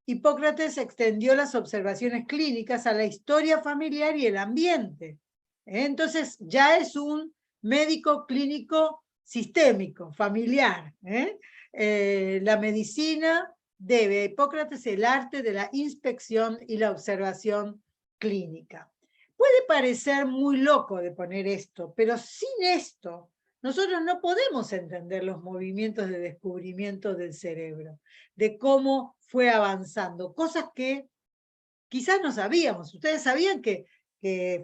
Hipócrates extendió las observaciones clínicas a la historia familiar y el ambiente. Entonces, ya es un médico clínico sistémico, familiar. La medicina debe a Hipócrates el arte de la inspección y la observación clínica. Puede parecer muy loco de poner esto, pero sin esto nosotros no podemos entender los movimientos de descubrimiento del cerebro, de cómo fue avanzando, cosas que quizás no sabíamos. ¿Ustedes sabían que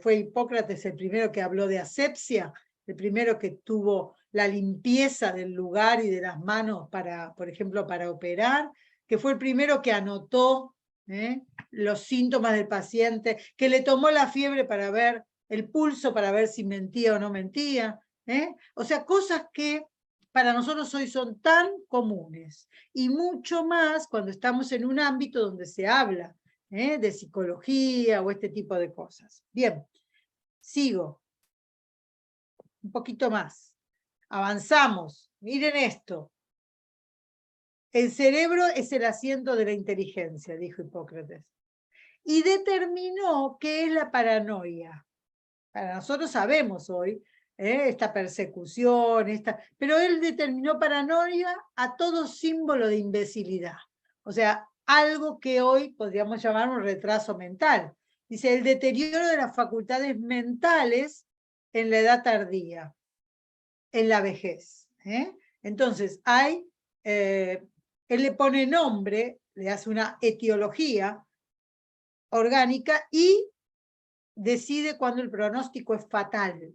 fue Hipócrates el primero que habló de asepsia? El primero que tuvo la limpieza del lugar y de las manos, por ejemplo, para operar, que fue el primero que anotó los síntomas del paciente, que le tomó la fiebre para ver el pulso, para ver si mentía o no mentía. O sea, cosas que para nosotros hoy son tan comunes, y mucho más cuando estamos en un ámbito donde se habla de psicología o este tipo de cosas. Bien, sigo. Un poquito más. Avanzamos. Miren esto. El cerebro es el asiento de la inteligencia, dijo Hipócrates. Y determinó qué es la paranoia. Para nosotros sabemos hoy esta persecución, pero él determinó paranoia a todo símbolo de imbecilidad. O sea, algo que hoy podríamos llamar un retraso mental. Dice, el deterioro de las facultades mentales en la edad tardía, en la vejez. Entonces, él le pone nombre, le hace una etiología orgánica y decide cuando el pronóstico es fatal,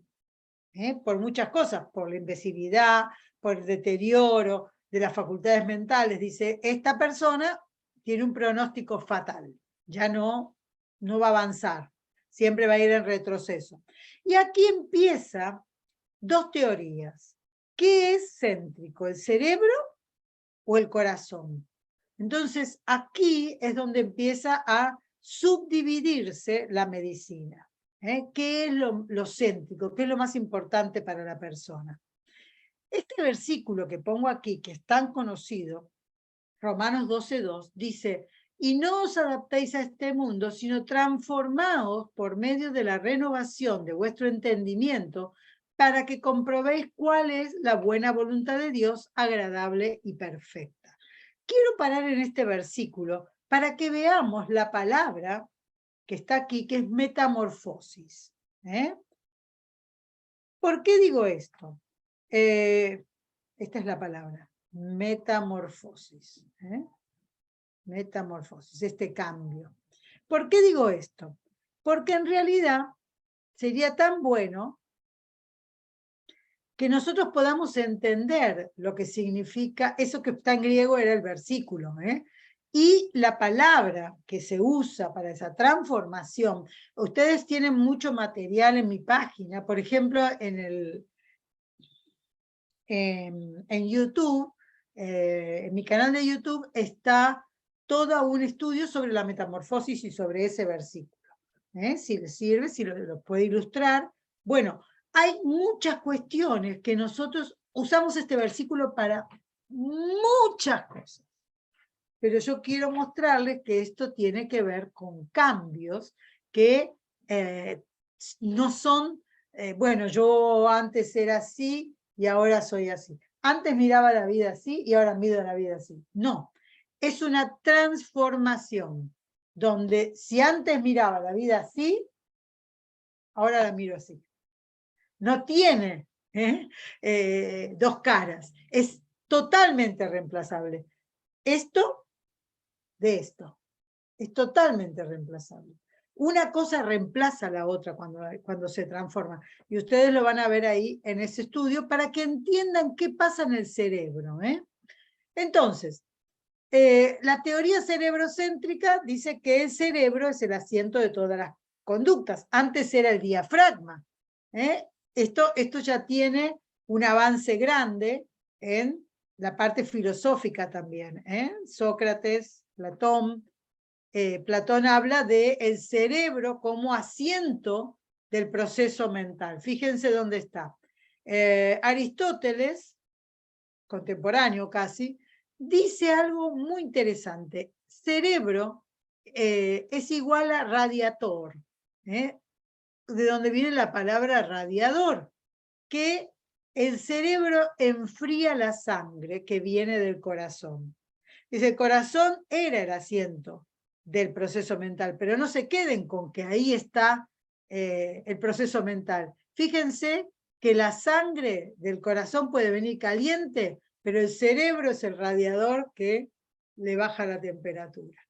por muchas cosas, por la imbecilidad, por el deterioro de las facultades mentales. Dice, esta persona tiene un pronóstico fatal, ya no va a avanzar, siempre va a ir en retroceso. Y aquí empieza dos teorías. ¿Qué es céntrico, el cerebro o el corazón? Entonces aquí es donde empieza a subdividirse la medicina. ¿Qué es lo céntrico? ¿Qué es lo más importante para la persona? Este versículo que pongo aquí, que es tan conocido, Romanos 12:2, dice, y no os adaptéis a este mundo, sino transformaos por medio de la renovación de vuestro entendimiento, para que comprobéis cuál es la buena voluntad de Dios, agradable y perfecta. Quiero parar en este versículo para que veamos la palabra que está aquí, que es metamorfosis. ¿Por qué digo esto? Esta es la palabra, metamorfosis. Metamorfosis, este cambio. ¿Por qué digo esto? Porque en realidad sería tan bueno que nosotros podamos entender lo que significa, eso que está en griego era el versículo, y la palabra que se usa para esa transformación. Ustedes tienen mucho material en mi página, por ejemplo, en YouTube, en mi canal de YouTube está todo un estudio sobre la metamorfosis y sobre ese versículo. Si les sirve, si lo puede ilustrar. Bueno, hay muchas cuestiones que nosotros usamos este versículo para muchas cosas. Pero yo quiero mostrarles que esto tiene que ver con cambios que no son, bueno, yo antes era así y ahora soy así. Antes miraba la vida así y ahora miro la vida así. No, es una transformación donde si antes miraba la vida así, ahora la miro así. No tiene dos caras, es totalmente reemplazable. Esto de esto, es totalmente reemplazable. Una cosa reemplaza a la otra cuando se transforma. Y ustedes lo van a ver ahí en ese estudio para que entiendan qué pasa en el cerebro. Entonces, la teoría cerebrocéntrica dice que el cerebro es el asiento de todas las conductas. Antes era el diafragma. Esto ya tiene un avance grande en la parte filosófica también. Sócrates, Platón habla del cerebro como asiento del proceso mental. Fíjense dónde está. Aristóteles, contemporáneo casi, dice algo muy interesante. Cerebro es igual a radiador, de donde viene la palabra radiador, que el cerebro enfría la sangre que viene del corazón. Dice, el corazón era el asiento del proceso mental, pero no se queden con que ahí está el proceso mental. Fíjense que la sangre del corazón puede venir caliente, pero el cerebro es el radiador que le baja la temperatura.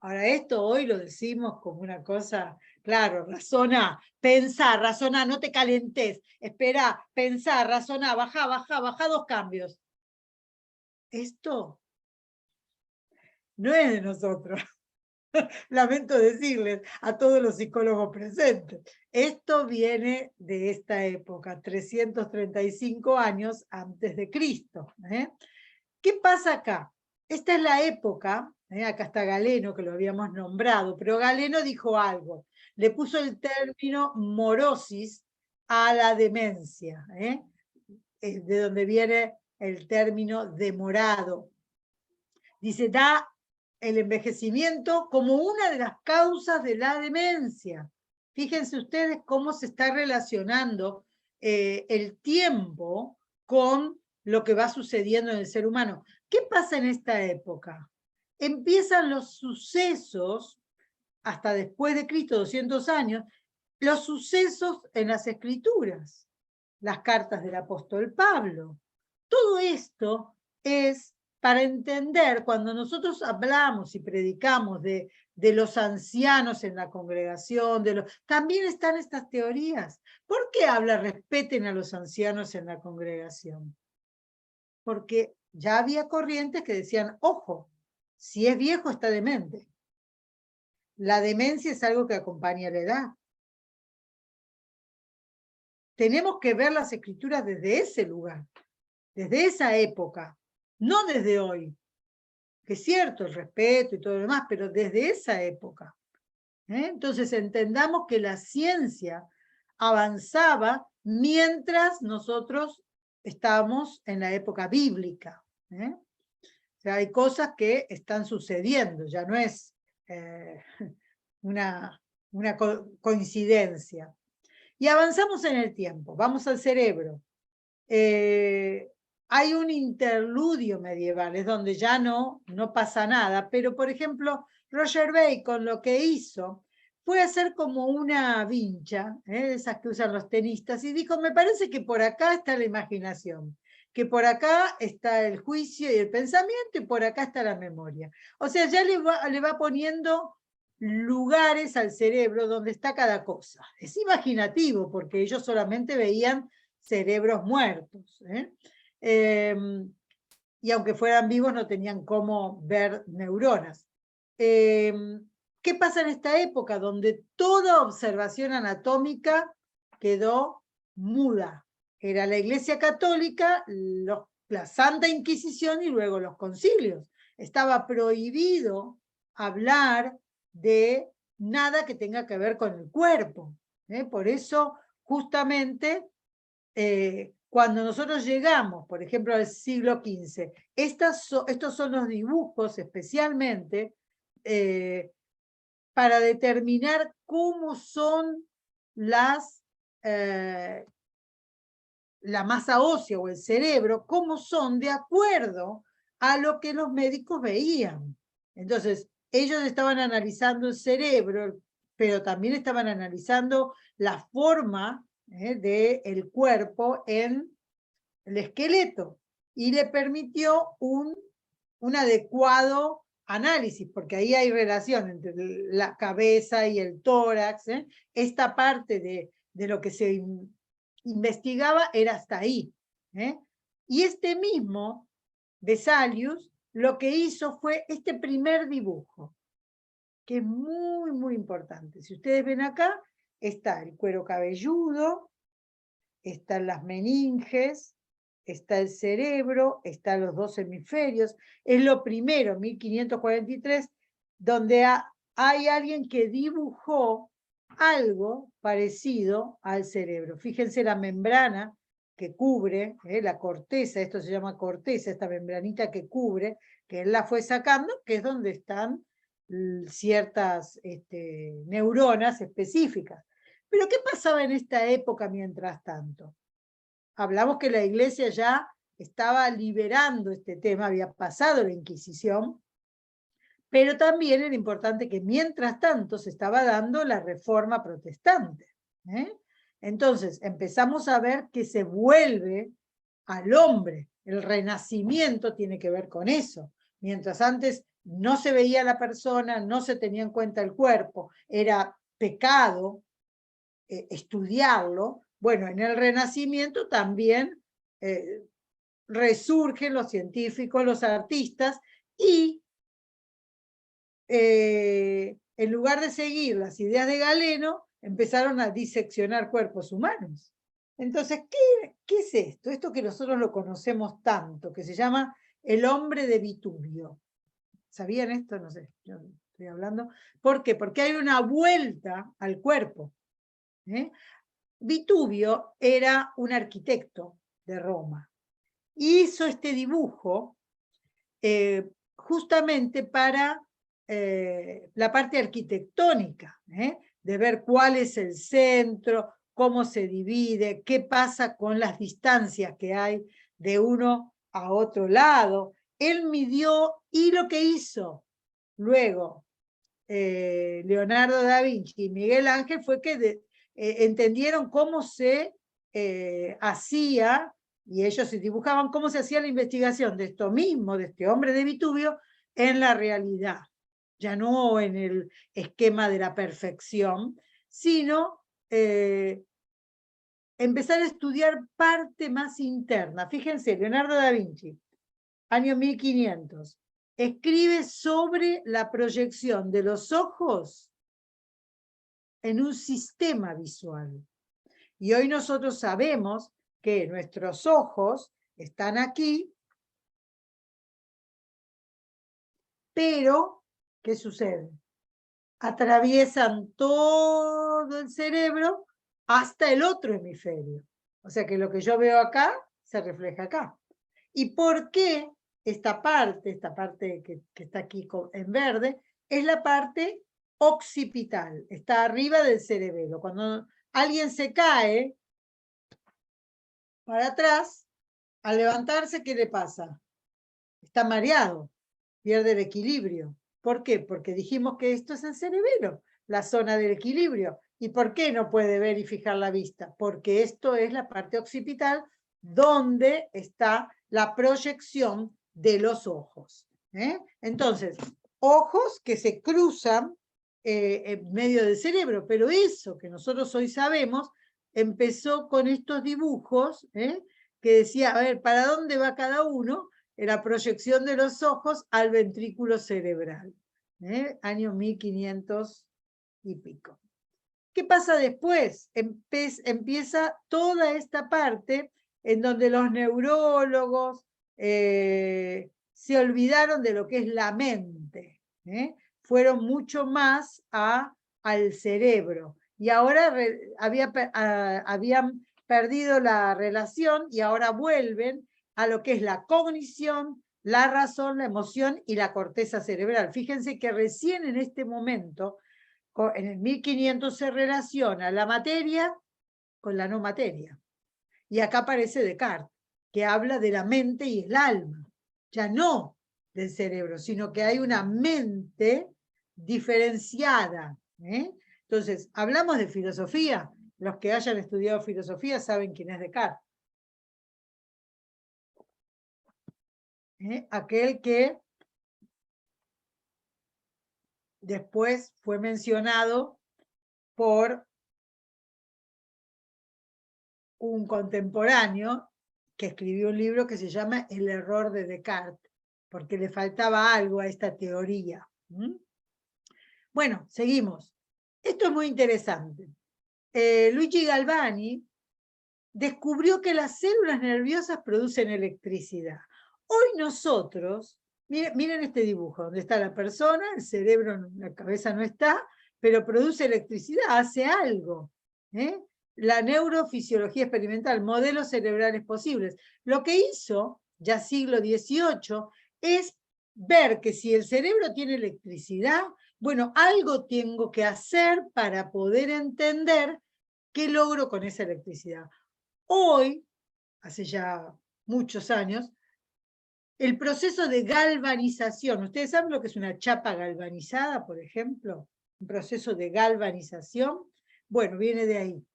Ahora, esto hoy lo decimos como una cosa, claro, razona, pensá, razona, no te calentes, espera, pensá, razona, baja 2 cambios. Esto no es de nosotros. Lamento decirles a todos los psicólogos presentes. Esto viene de esta época, 335 años antes de Cristo. ¿Qué pasa acá? Esta es la época, acá está Galeno, que lo habíamos nombrado, pero Galeno dijo algo, le puso el término morosis a la demencia, de donde viene el término demorado. Dice, da el envejecimiento como una de las causas de la demencia. Fíjense ustedes cómo se está relacionando el tiempo con lo que va sucediendo en el ser humano. ¿Qué pasa en esta época? Empiezan los sucesos, hasta después de Cristo, 200 años, los sucesos en las escrituras, las cartas del apóstol Pablo. Todo todo esto es para entender, cuando nosotros hablamos y predicamos de los ancianos en la congregación, también están estas teorías. ¿Por qué habla respeten a los ancianos en la congregación? Porque ya había corrientes que decían, ojo, si es viejo está demente. La demencia es algo que acompaña a la edad. Tenemos que ver las escrituras desde ese lugar, desde esa época, no desde hoy. Que es cierto, el respeto y todo lo demás, pero desde esa época. Entonces entendamos que la ciencia avanzaba mientras nosotros estábamos en la época bíblica. O sea, hay cosas que están sucediendo, ya no es una coincidencia. Y avanzamos en el tiempo, vamos al cerebro. Hay un interludio medieval, es donde ya no pasa nada, pero por ejemplo, Roger Bacon lo que hizo fue hacer como una vincha, esas que usan los tenistas, y dijo, me parece que por acá está la imaginación, que por acá está el juicio y el pensamiento, y por acá está la memoria. O sea, ya le va poniendo lugares al cerebro donde está cada cosa. Es imaginativo, porque ellos solamente veían cerebros muertos. Y aunque fueran vivos no tenían cómo ver neuronas. ¿Qué pasa en esta época? Donde toda observación anatómica quedó muda. Era la Iglesia Católica, la Santa Inquisición y luego los concilios. Estaba prohibido hablar de nada que tenga que ver con el cuerpo. Por eso, justamente, cuando nosotros llegamos, por ejemplo, al siglo XV, estos son los dibujos especialmente para determinar cómo son la masa ósea o el cerebro, cómo son de acuerdo a lo que los médicos veían. Entonces, ellos estaban analizando el cerebro, pero también estaban analizando la forma del cuerpo en el esqueleto, y le permitió un adecuado análisis, porque ahí hay relación entre la cabeza y el tórax. Esta parte de lo que se investigaba era hasta ahí. Y este mismo Vesalius lo que hizo fue este primer dibujo, que es muy, muy importante. Si ustedes ven acá, está el cuero cabelludo, están las meninges, está el cerebro, están los dos hemisferios. Es lo primero, 1543, donde hay alguien que dibujó algo parecido al cerebro. Fíjense la membrana que cubre, la corteza, esto se llama corteza, esta membranita que cubre, que él la fue sacando, que es donde están ciertas neuronas específicas. Pero ¿qué pasaba en esta época mientras tanto? Hablamos que la Iglesia ya estaba liberando este tema, había pasado la Inquisición, pero también era importante que mientras tanto se estaba dando la Reforma Protestante. Entonces empezamos a ver que se vuelve al hombre. El renacimiento tiene que ver con eso. Mientras antes no se veía la persona, no se tenía en cuenta el cuerpo, era pecado estudiarlo. Bueno, en el Renacimiento también resurgen los científicos, los artistas, y en lugar de seguir las ideas de Galeno, empezaron a diseccionar cuerpos humanos. Entonces, ¿qué es esto? Esto que nosotros lo conocemos tanto, que se llama el hombre de Vitubio. ¿Sabían esto? No sé, yo estoy hablando. ¿Por qué? Porque hay una vuelta al cuerpo. Vitubio era un arquitecto de Roma. Hizo este dibujo justamente para la parte arquitectónica, de ver cuál es el centro, cómo se divide, qué pasa con las distancias que hay de uno a otro lado. Él midió, y lo que hizo luego Leonardo da Vinci y Miguel Ángel fue que entendieron cómo se hacía Y ellos se dibujaban cómo se hacía la investigación de esto mismo, de este hombre de Vitubio, en la realidad. Ya no en el esquema de la perfección, sino empezar a estudiar parte más interna. Fíjense, Leonardo da Vinci, año 1500, escribe sobre la proyección de los ojos en un sistema visual. Y hoy nosotros sabemos que nuestros ojos están aquí, pero, ¿qué sucede? Atraviesan todo el cerebro hasta el otro hemisferio. O sea que lo que yo veo acá, se refleja acá. ¿Y por qué esta parte que está aquí en verde, es la parte occipital, está arriba del cerebelo? Cuando alguien se cae para atrás, al levantarse, ¿qué le pasa? Está mareado, pierde el equilibrio. ¿Por qué? Porque dijimos que esto es el cerebelo, la zona del equilibrio. ¿Y por qué no puede ver y fijar la vista? Porque esto es la parte occipital donde está la proyección de los ojos. Entonces, ojos que se cruzan en medio del cerebro, pero eso que nosotros hoy sabemos empezó con estos dibujos que decía, a ver, ¿para dónde va cada uno? La proyección de los ojos al ventrículo cerebral, año 1500 y pico. ¿Qué pasa después? Empieza toda esta parte en donde los neurólogos se olvidaron de lo que es la mente, fueron mucho más al cerebro, y ahora habían perdido la relación y ahora vuelven a lo que es la cognición, la razón, la emoción y la corteza cerebral. Fíjense que recién en este momento, en el 1500, se relaciona la materia con la no materia. Y acá aparece Descartes, que habla de la mente y el alma, ya no del cerebro, sino que hay una mente diferenciada. Entonces, hablamos de filosofía. Los que hayan estudiado filosofía saben quién es Descartes. Aquel que después fue mencionado por un contemporáneo que escribió un libro que se llama El error de Descartes, porque le faltaba algo a esta teoría. Bueno, seguimos. Esto es muy interesante. Luigi Galvani descubrió que las células nerviosas producen electricidad. Hoy nosotros, miren este dibujo, donde está la persona, el cerebro, la cabeza no está, pero produce electricidad, hace algo. La neurofisiología experimental, modelos cerebrales posibles. Lo que hizo, ya siglo XVIII, es ver que si el cerebro tiene electricidad, bueno, algo tengo que hacer para poder entender qué logro con esa electricidad. Hoy, hace ya muchos años, el proceso de galvanización, ¿ustedes saben lo que es una chapa galvanizada, por ejemplo? Un proceso de galvanización, bueno, viene de ahí,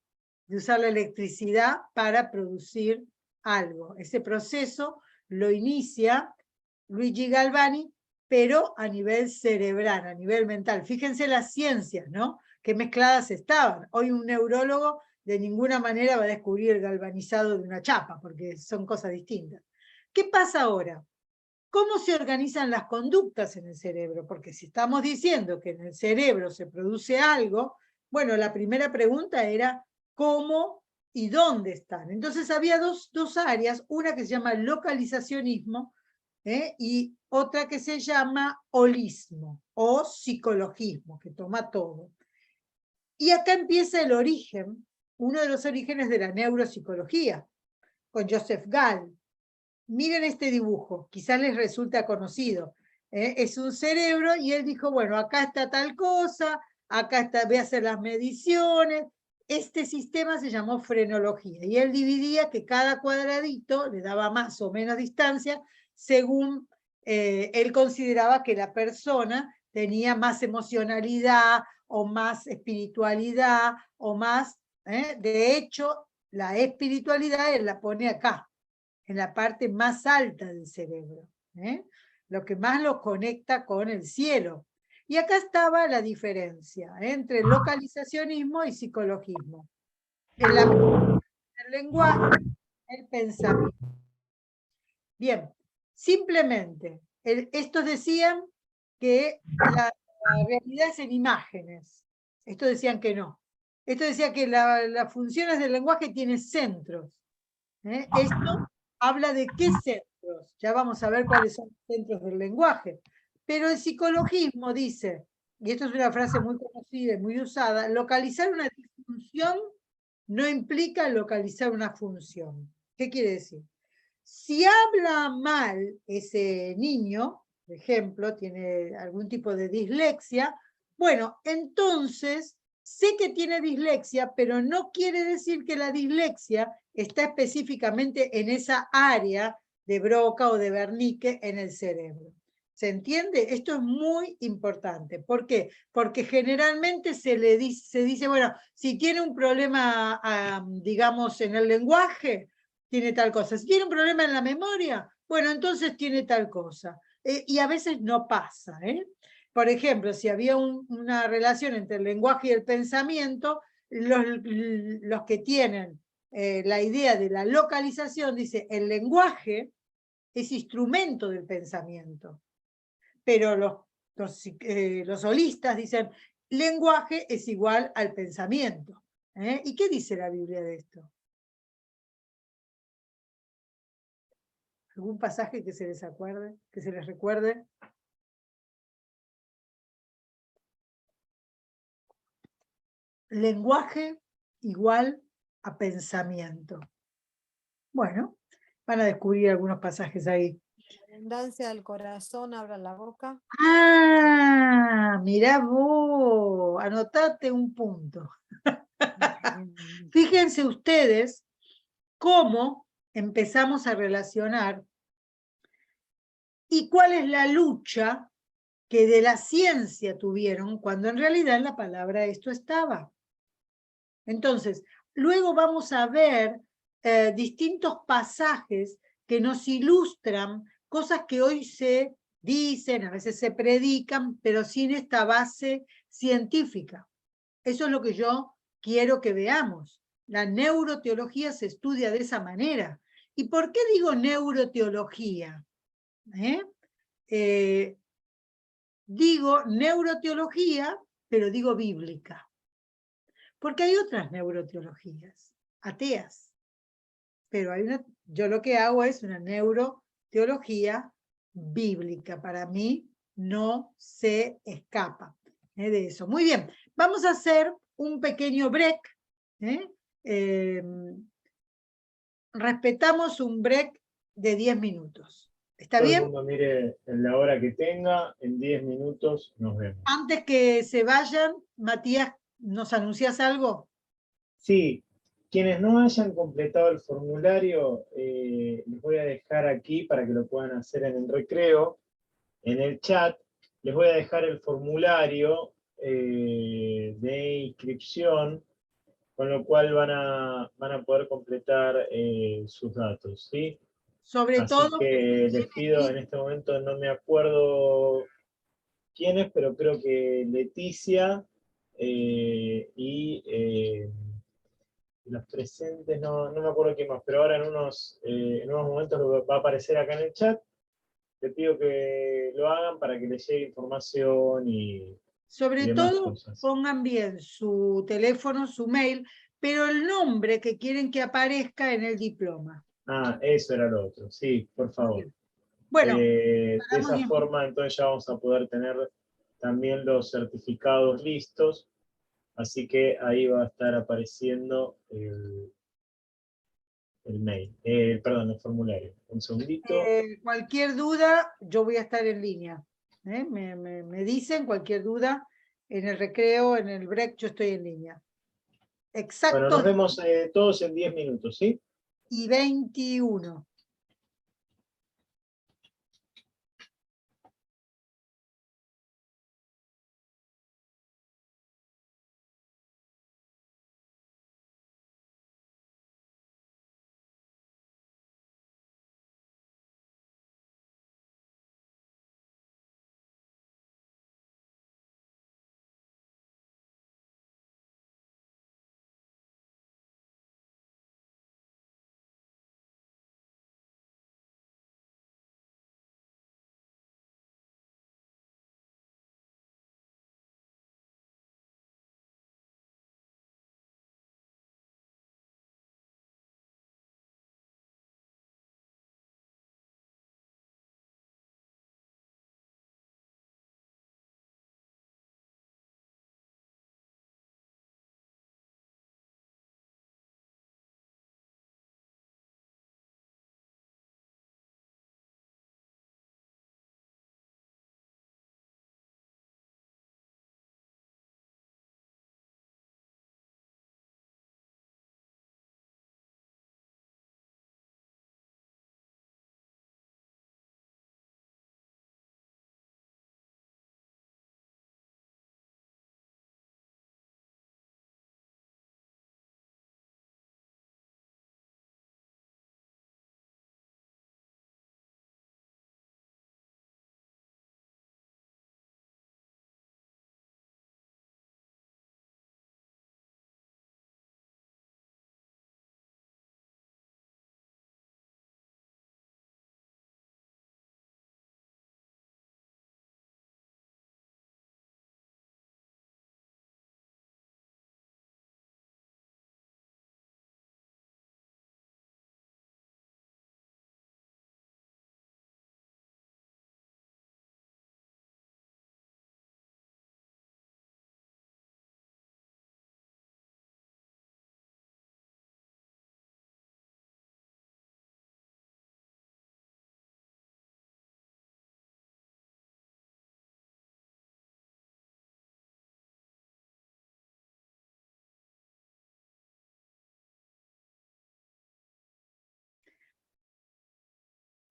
de usar la electricidad para producir algo. Ese proceso lo inicia Luigi Galvani, pero a nivel cerebral, a nivel mental. Fíjense las ciencias, ¿no? Qué mezcladas estaban. Hoy un neurólogo de ninguna manera va a descubrir el galvanizado de una chapa, porque son cosas distintas. ¿Qué pasa ahora? ¿Cómo se organizan las conductas en el cerebro? Porque si estamos diciendo que en el cerebro se produce algo, bueno, la primera pregunta era ¿cómo y dónde están? Entonces había dos áreas, una que se llama localizacionismo y otra que se llama holismo o psicologismo, que toma todo. Y acá empieza el origen, uno de los orígenes de la neuropsicología, con Joseph Gall. Miren este dibujo, quizás les resulta conocido. Es un cerebro y él dijo, bueno, acá está tal cosa, acá está, voy a hacer las mediciones. Este sistema se llamó frenología y él dividía que cada cuadradito le daba más o menos distancia según él consideraba que la persona tenía más emocionalidad o más espiritualidad o más, de hecho, la espiritualidad él la pone acá. en la parte más alta del cerebro, ¿eh? Lo que más lo conecta con el cielo. Y acá estaba la diferencia entre localizacionismo y psicologismo. El lenguaje, el pensamiento. Bien, simplemente, estos decían que la realidad es en imágenes. Estos decían que no. Estos decían que las funciones del lenguaje tienen centros. Esto habla de qué centros. Ya vamos a ver cuáles son los centros del lenguaje. Pero el psicologismo dice, y esto es una frase muy conocida y muy usada, localizar una disfunción no implica localizar una función. ¿Qué quiere decir? Si habla mal ese niño, por ejemplo, tiene algún tipo de dislexia, bueno, entonces sé que tiene dislexia, pero no quiere decir que la dislexia está específicamente en esa área de Broca o de Wernicke en el cerebro. ¿Se entiende? Esto es muy importante. ¿Por qué? Porque generalmente se dice, bueno, si tiene un problema, digamos, en el lenguaje, tiene tal cosa. Si tiene un problema en la memoria, bueno, entonces tiene tal cosa. Y a veces no pasa. Por ejemplo, si había una relación entre el lenguaje y el pensamiento, los que tienen la idea de la localización, dice, el lenguaje es instrumento del pensamiento. Pero los holistas dicen, lenguaje es igual al pensamiento. ¿Y qué dice la Biblia de esto? ¿Algún pasaje que se les acuerde, que se les recuerde? Lenguaje igual a pensamiento. Bueno, van a descubrir algunos pasajes ahí. La abundancia del corazón abra la boca. Ah, mirá vos, anotate un punto. Fíjense ustedes cómo empezamos a relacionar y cuál es la lucha que de la ciencia tuvieron cuando en realidad en la palabra esto estaba. Entonces, luego vamos a ver distintos pasajes que nos ilustran cosas que hoy se dicen, a veces se predican, pero sin esta base científica. Eso es lo que yo quiero que veamos. La neuroteología se estudia de esa manera. ¿Y por qué digo neuroteología? Digo neuroteología, pero digo bíblica. Porque hay otras neuroteologías, ateas. Pero yo lo que hago es una neuroteología bíblica. Para mí no se escapa de eso. Muy bien, vamos a hacer un pequeño break. Respetamos un break de 10 minutos. ¿Está Todo el bien? mundo mire en la hora que tenga, en 10 minutos nos vemos. Antes que se vayan, Matías, ¿nos anuncias algo? Sí, quienes no hayan completado el formulario, les voy a dejar aquí para que lo puedan hacer en el recreo, en el chat. Les voy a dejar el formulario de inscripción, con lo cual van a poder completar sus datos, ¿sí? Sobre Así todo que les pido, en este momento no me acuerdo quiénes, pero creo que Leticia y los presentes, no me acuerdo quién más, pero ahora en unos momentos va a aparecer acá en el chat. Les pido que lo hagan para que les llegue información y Sobre demás todo, cosas. pongan bien su teléfono, su mail, pero el nombre que quieren que aparezca en el diploma. Ah, eso era lo otro, sí, por favor. Bueno, De paramos esa 10 minutos. forma, entonces ya vamos a poder tener también los certificados listos, así que ahí va a estar apareciendo el mail, perdón, el formulario. Un segundito. Cualquier duda, yo voy a estar en línea. Me dicen cualquier duda en el recreo, en el break, yo estoy en línea. Bueno, nos Exacto vemos todos en 10 minutos, ¿sí? y 21.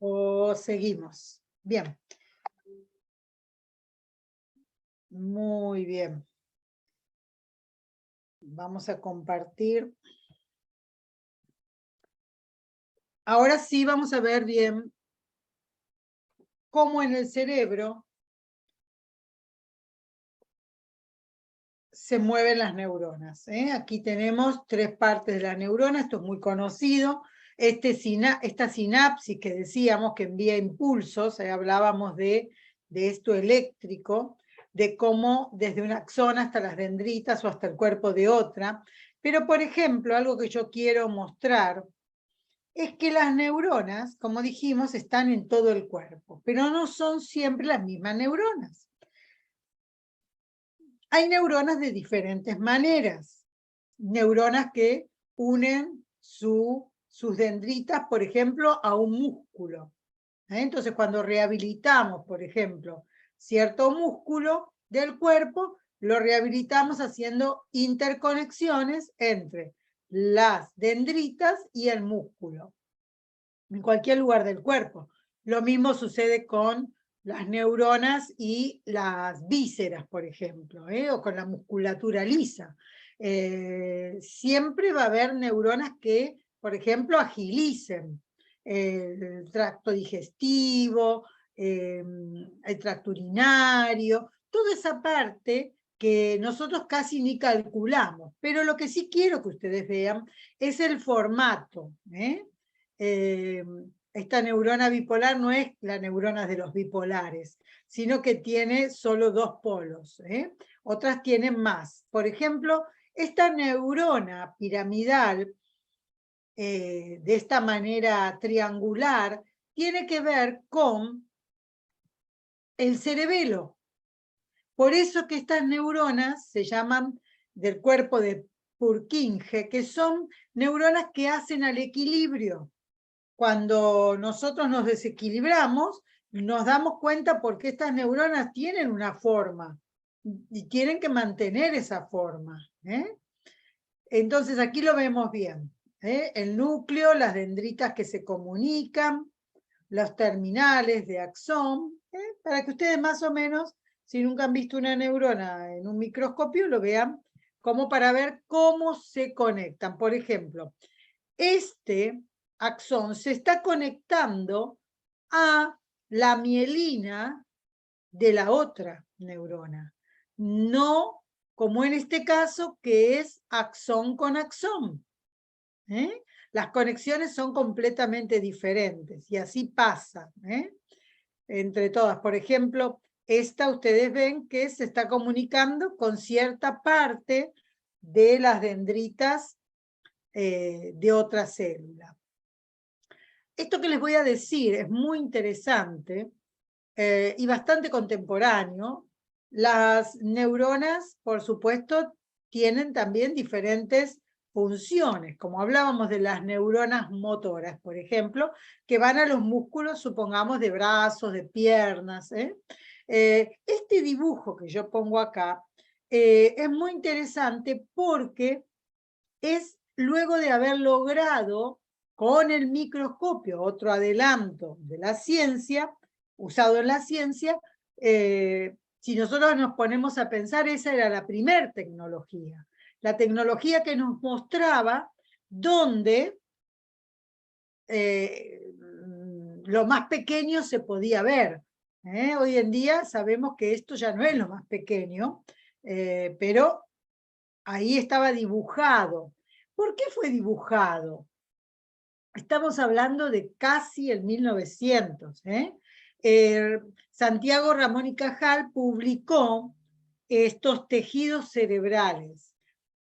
¿O seguimos? Bien. Muy bien. Vamos a compartir. Ahora sí vamos a ver bien cómo en el cerebro se mueven las neuronas. Aquí tenemos 3 partes de la neurona, esto es muy conocido. Esta sinapsis que decíamos que envía impulsos, hablábamos de esto eléctrico, de cómo desde un axón hasta las dendritas o hasta el cuerpo de otra. Pero, por ejemplo, algo que yo quiero mostrar es que las neuronas, como dijimos, están en todo el cuerpo, pero no son siempre las mismas neuronas. Hay neuronas de diferentes maneras. Neuronas que unen sus dendritas, por ejemplo, a un músculo. Entonces, cuando rehabilitamos, por ejemplo, cierto músculo del cuerpo, lo rehabilitamos haciendo interconexiones entre las dendritas y el músculo, en cualquier lugar del cuerpo. Lo mismo sucede con las neuronas y las vísceras, por ejemplo, o con la musculatura lisa. Siempre va a haber neuronas que, por ejemplo, agilicen el tracto digestivo, el tracto urinario, toda esa parte que nosotros casi ni calculamos. Pero lo que sí quiero que ustedes vean es el formato. Esta neurona bipolar no es la neurona de los bipolares, sino que tiene solo 2 polos. Otras tienen más. Por ejemplo, esta neurona piramidal, de esta manera triangular, tiene que ver con el cerebelo. Por eso que estas neuronas se llaman del cuerpo de Purkinje, que son neuronas que hacen al equilibrio. Cuando nosotros nos desequilibramos, nos damos cuenta porque estas neuronas tienen una forma y tienen que mantener esa forma. Entonces aquí lo vemos bien. El núcleo, las dendritas que se comunican, los terminales de axón, para que ustedes más o menos, si nunca han visto una neurona en un microscopio, lo vean como para ver cómo se conectan. Por ejemplo, este axón se está conectando a la mielina de la otra neurona, no como en este caso que es axón con axón. Las conexiones son completamente diferentes y así pasa entre todas. Por ejemplo, esta ustedes ven que se está comunicando con cierta parte de las dendritas de otra célula. Esto que les voy a decir es muy interesante y bastante contemporáneo. Las neuronas, por supuesto, tienen también diferentes funciones, como hablábamos de las neuronas motoras, por ejemplo, que van a los músculos, supongamos, de brazos, de piernas. Este dibujo que yo pongo acá es muy interesante porque es luego de haber logrado con el microscopio, otro adelanto de la ciencia, usado en la ciencia, si nosotros nos ponemos a pensar, esa era la primer tecnología. La tecnología que nos mostraba dónde lo más pequeño se podía ver. Hoy en día sabemos que esto ya no es lo más pequeño, pero ahí estaba dibujado. ¿Por qué fue dibujado? Estamos hablando de casi el 1900. Santiago Ramón y Cajal publicó estos tejidos cerebrales,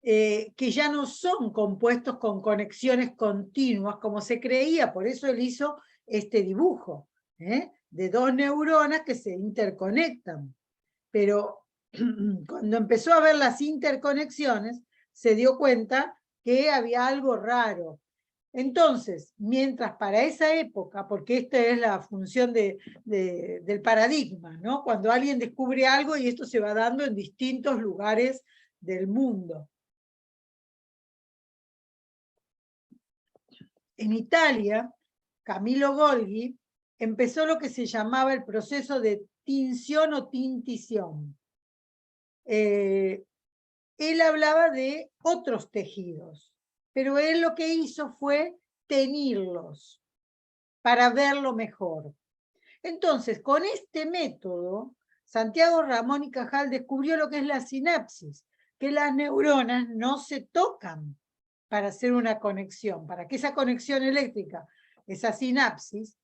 que ya no son compuestos con conexiones continuas como se creía, por eso él hizo este dibujo, de 2 neuronas que se interconectan. Pero cuando empezó a ver las interconexiones, se dio cuenta que había algo raro. Entonces, mientras para esa época, porque esta es la función del paradigma, ¿no? Cuando alguien descubre algo y esto se va dando en distintos lugares del mundo. En Italia, Camillo Golgi empezó lo que se llamaba el proceso de tinción o tintición. Él hablaba de otros tejidos, pero él lo que hizo fue teñirlos para verlo mejor. Entonces, con este método, Santiago Ramón y Cajal descubrió lo que es la sinapsis, que las neuronas no se tocan para hacer una conexión, para que esa conexión eléctrica, esa sinapsis,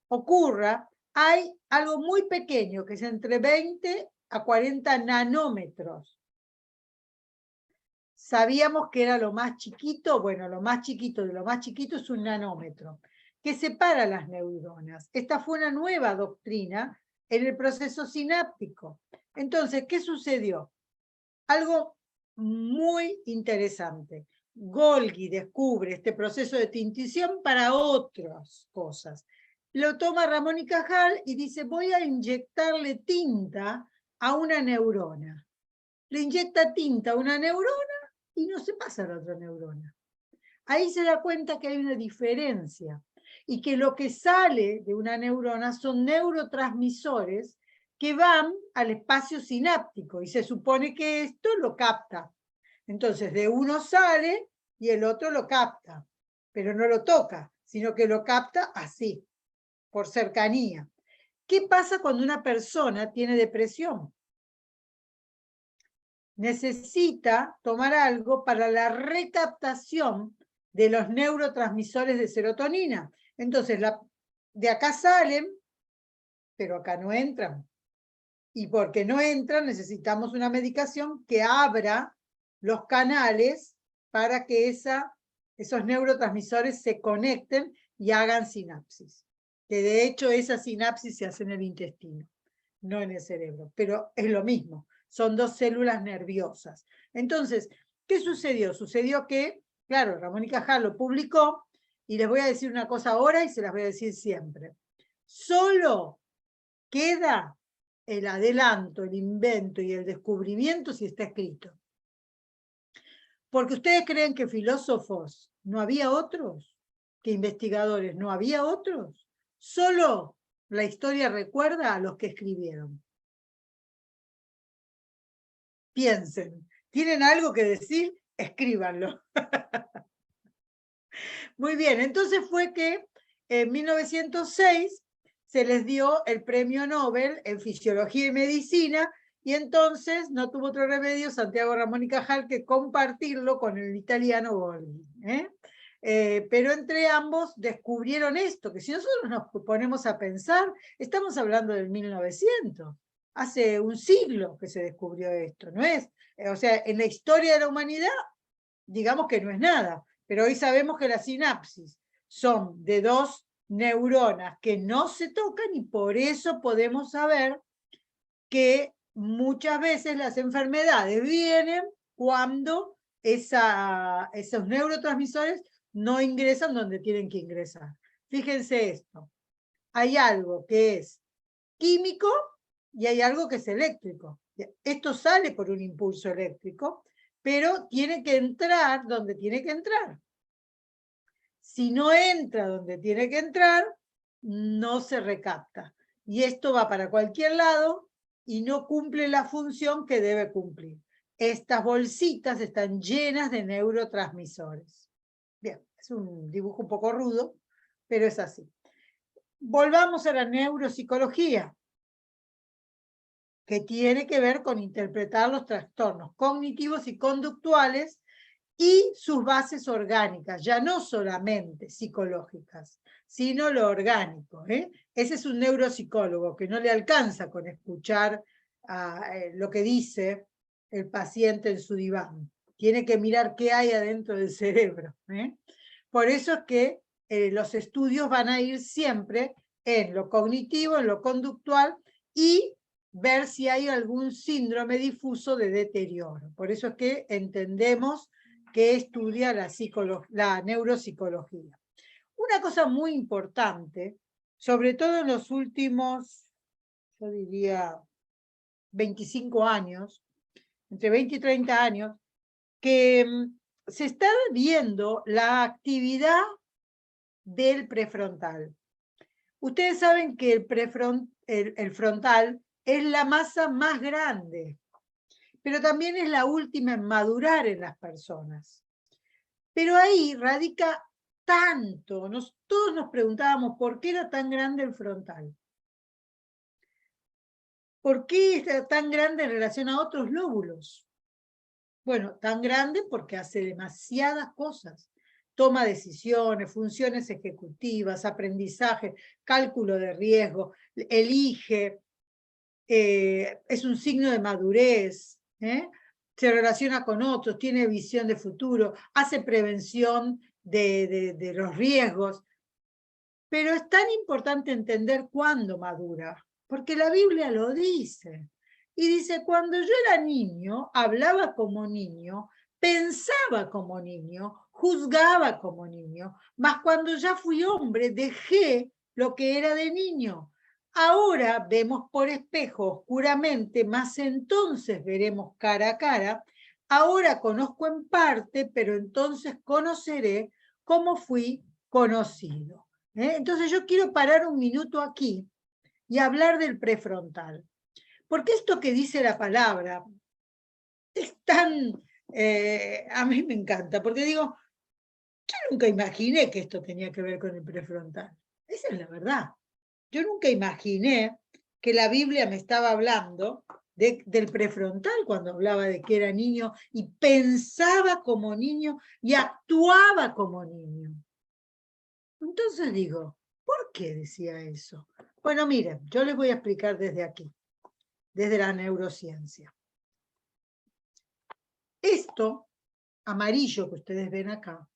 ocurra, hay algo muy pequeño, que es entre 20 a 40 nanómetros. Sabíamos que era lo más chiquito, bueno, lo más chiquito de lo más chiquito es un nanómetro, que separa las neuronas. Esta fue una nueva doctrina en el proceso sináptico. Entonces, ¿qué sucedió? Algo muy interesante. Golgi descubre este proceso de tintición para otras cosas. Lo toma Ramón y Cajal y dice, voy a inyectarle tinta a una neurona. Le inyecta tinta a una neurona y no se pasa a la otra neurona. Ahí se da cuenta que hay una diferencia y que lo que sale de una neurona son neurotransmisores que van al espacio sináptico y se supone que esto lo capta. Entonces de uno sale y el otro lo capta, pero no lo toca, sino que lo capta así, por cercanía. ¿Qué pasa cuando una persona tiene depresión? Necesita tomar algo para la recaptación de los neurotransmisores de serotonina. Entonces, de acá salen, pero acá no entran. Y porque no entran, necesitamos una medicación que abra los canales para que esos neurotransmisores se conecten y hagan sinapsis. Que de hecho esa sinapsis se hace en el intestino, no en el cerebro, pero es lo mismo. Son dos células nerviosas. Entonces, ¿qué sucedió? Sucedió que, claro, Ramón y Cajal lo publicó, y les voy a decir una cosa ahora y se las voy a decir siempre. Solo queda el adelanto, el invento y el descubrimiento si está escrito. Porque ustedes creen que filósofos no había otros, que investigadores no había otros. Solo la historia recuerda a los que escribieron. Piensen, ¿tienen algo que decir? Escríbanlo. Muy bien, entonces fue que en 1906 se les dio el premio Nobel en Fisiología y Medicina, y entonces no tuvo otro remedio Santiago Ramón y Cajal que compartirlo con el italiano Golgi. Pero entre ambos descubrieron esto, que si nosotros nos ponemos a pensar, estamos hablando del 1900. Hace un siglo que se descubrió esto, ¿no es? O sea, en la historia de la humanidad, digamos que no es nada, pero hoy sabemos que las sinapsis son de dos neuronas que no se tocan y por eso podemos saber que muchas veces las enfermedades vienen cuando esos neurotransmisores no ingresan donde tienen que ingresar. Fíjense esto, hay algo que es químico y hay algo que es eléctrico. Esto sale por un impulso eléctrico, pero tiene que entrar donde tiene que entrar. Si no entra donde tiene que entrar, no se recapta. Y esto va para cualquier lado y no cumple la función que debe cumplir. Estas bolsitas están llenas de neurotransmisores. Bien, es un dibujo un poco rudo, pero es así. Volvamos a la neuropsicología, que tiene que ver con interpretar los trastornos cognitivos y conductuales y sus bases orgánicas, ya no solamente psicológicas, sino lo orgánico. Ese es un neuropsicólogo que no le alcanza con escuchar lo que dice el paciente en su diván. Tiene que mirar qué hay adentro del cerebro. Por eso es que los estudios van a ir siempre en lo cognitivo, en lo conductual y ver si hay algún síndrome difuso de deterioro. Por eso es que entendemos que estudia la neuropsicología. Una cosa muy importante, sobre todo en los últimos, yo diría, 25 años, entre 20 y 30 años, que se está viendo la actividad del prefrontal. Ustedes saben que el frontal es la masa más grande, pero también es la última en madurar en las personas. Pero ahí radica tanto, todos nos preguntábamos por qué era tan grande el frontal. ¿Por qué está tan grande en relación a otros lóbulos? Bueno, tan grande porque hace demasiadas cosas. Toma decisiones, funciones ejecutivas, aprendizaje, cálculo de riesgo, elige, es un signo de madurez, se relaciona con otros, tiene visión de futuro, hace prevención de los riesgos. Pero es tan importante entender cuándo madura, porque la Biblia lo dice. Y dice, cuando yo era niño, hablaba como niño, pensaba como niño, juzgaba como niño, mas cuando ya fui hombre dejé lo que era de niño. Ahora vemos por espejo oscuramente, mas entonces veremos cara a cara. Ahora conozco en parte, pero entonces conoceré cómo fui conocido. Entonces yo quiero parar un minuto aquí y hablar del prefrontal. Porque esto que dice la palabra es tan... a mí me encanta, porque digo, yo nunca imaginé que esto tenía que ver con el prefrontal. Esa es la verdad. Yo nunca imaginé que la Biblia me estaba hablando del prefrontal cuando hablaba de que era niño y pensaba como niño y actuaba como niño. Entonces digo, ¿por qué decía eso? Bueno, miren, yo les voy a explicar desde aquí, desde la neurociencia. Esto amarillo que ustedes ven acá,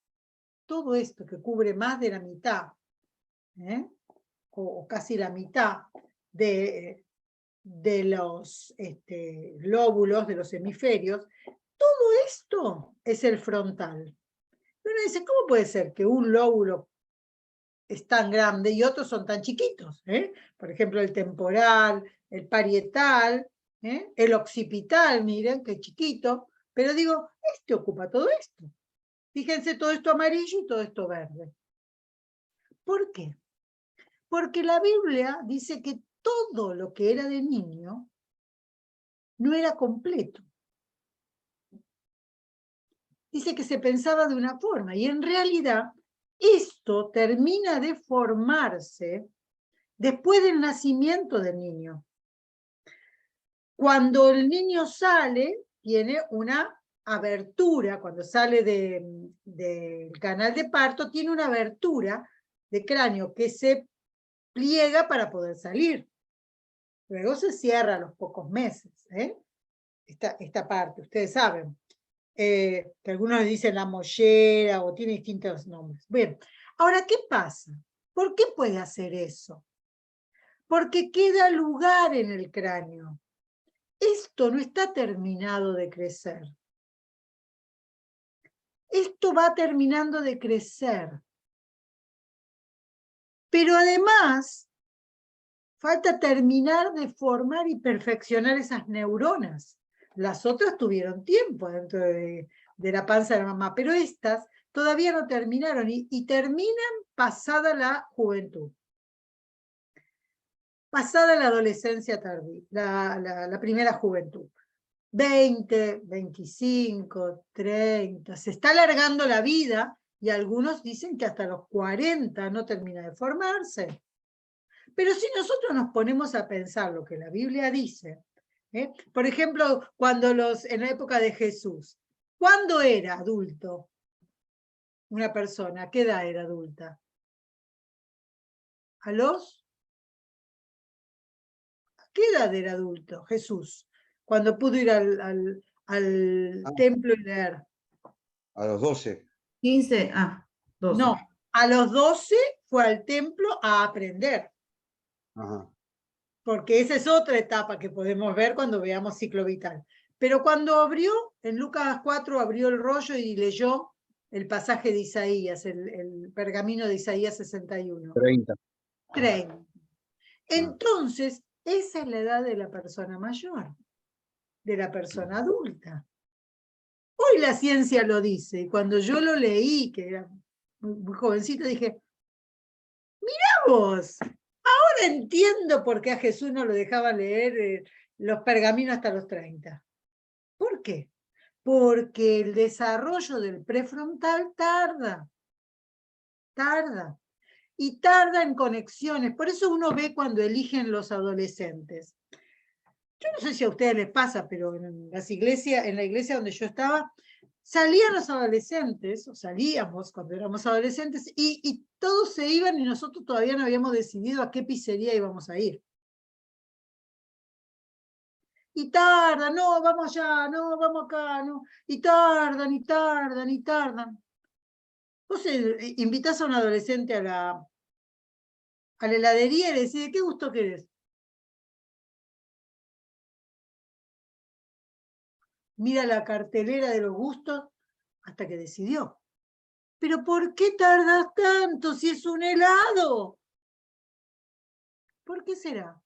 todo esto que cubre más de la mitad, o casi la mitad de los lóbulos, de los hemisferios, todo esto es el frontal. Uno dice, ¿cómo puede ser que un lóbulo es tan grande y otros son tan chiquitos? Por ejemplo, el temporal, el parietal, el occipital, miren, qué chiquito. Pero digo, este ocupa todo esto. Fíjense, todo esto amarillo y todo esto verde. ¿Por qué? Porque la Biblia dice que todo lo que era de niño no era completo. Dice que se pensaba de una forma y en realidad esto termina de formarse después del nacimiento del niño. Cuando el niño sale, tiene una abertura, cuando sale del canal de parto, tiene una abertura de cráneo que se pliega para poder salir. Luego se cierra a los pocos meses, esta parte, ustedes saben, que algunos le dicen la mollera o tiene distintos nombres. Bien, ahora, ¿qué pasa? ¿Por qué puede hacer eso? Porque queda lugar en el cráneo. Esto no está terminado de crecer. Esto va terminando de crecer. Pero además, falta terminar de formar y perfeccionar esas neuronas. Las otras tuvieron tiempo dentro de la panza de la mamá, pero estas todavía no terminaron y terminan pasada la juventud. Pasada la adolescencia tardía, la primera juventud. 20, 25, 30, se está alargando la vida y algunos dicen que hasta los 40 no termina de formarse. Pero si nosotros nos ponemos a pensar lo que la Biblia dice, por ejemplo, en la época de Jesús, ¿cuándo era adulto una persona? ¿Qué edad era adulta? ¿A qué edad era adulto Jesús? Cuando pudo ir al templo y leer. A los 12. 15, 12. No, a los 12 fue al templo a aprender. Ajá. Porque esa es otra etapa que podemos ver cuando veamos ciclo vital. Pero cuando abrió, en Lucas 4, abrió el rollo y leyó el pasaje de Isaías, el pergamino de Isaías 61. 30. 30. Entonces, esa es la edad de la persona mayor, de la persona adulta. Hoy la ciencia lo dice, y cuando yo lo leí, que era muy jovencita, dije, mirá vos, Ahora entiendo por qué a Jesús no lo dejaba leer los pergaminos hasta los 30. ¿Por qué? Porque el desarrollo del prefrontal tarda. Y tarda en conexiones. Por eso uno ve cuando eligen los adolescentes. Yo no sé si a ustedes les pasa, pero en la iglesia donde yo estaba, salían los adolescentes, o salíamos cuando éramos adolescentes, y todos se iban y nosotros todavía no habíamos decidido a qué pizzería íbamos a ir. Y tardan, no, vamos allá, no, vamos acá, no. Y tardan. Vos invitás a un adolescente a la heladería y le decís, ¿de qué gusto querés? Mira la cartelera de los gustos hasta que decidió. ¿Pero por qué tardas tanto si es un helado? ¿Por qué será?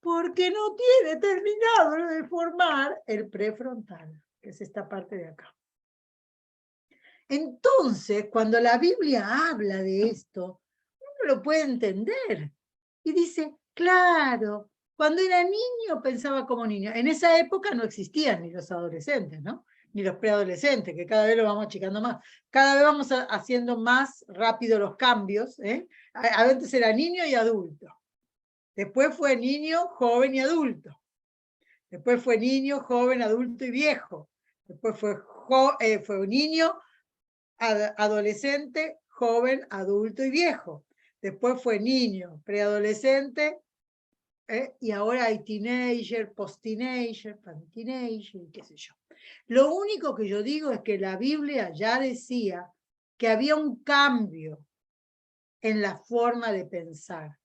Porque no tiene terminado de formar el prefrontal, que es esta parte de acá. Entonces, cuando la Biblia habla de esto, uno lo puede entender. Y dice, claro, cuando era niño pensaba como niño. En esa época no existían ni los adolescentes, ¿no? Ni los preadolescentes, que cada vez lo vamos achicando más. Cada vez vamos haciendo más rápido los cambios. Antes era niño y adulto. Después fue niño, joven y adulto. Después fue niño, joven, adulto y viejo. Después fue niño, adolescente, joven, adulto y viejo. Después fue niño, preadolescente, y ahora hay teenager, post-teenager, pan-teenager, qué sé yo. Lo único que yo digo es que la Biblia ya decía que había un cambio en la forma de pensar.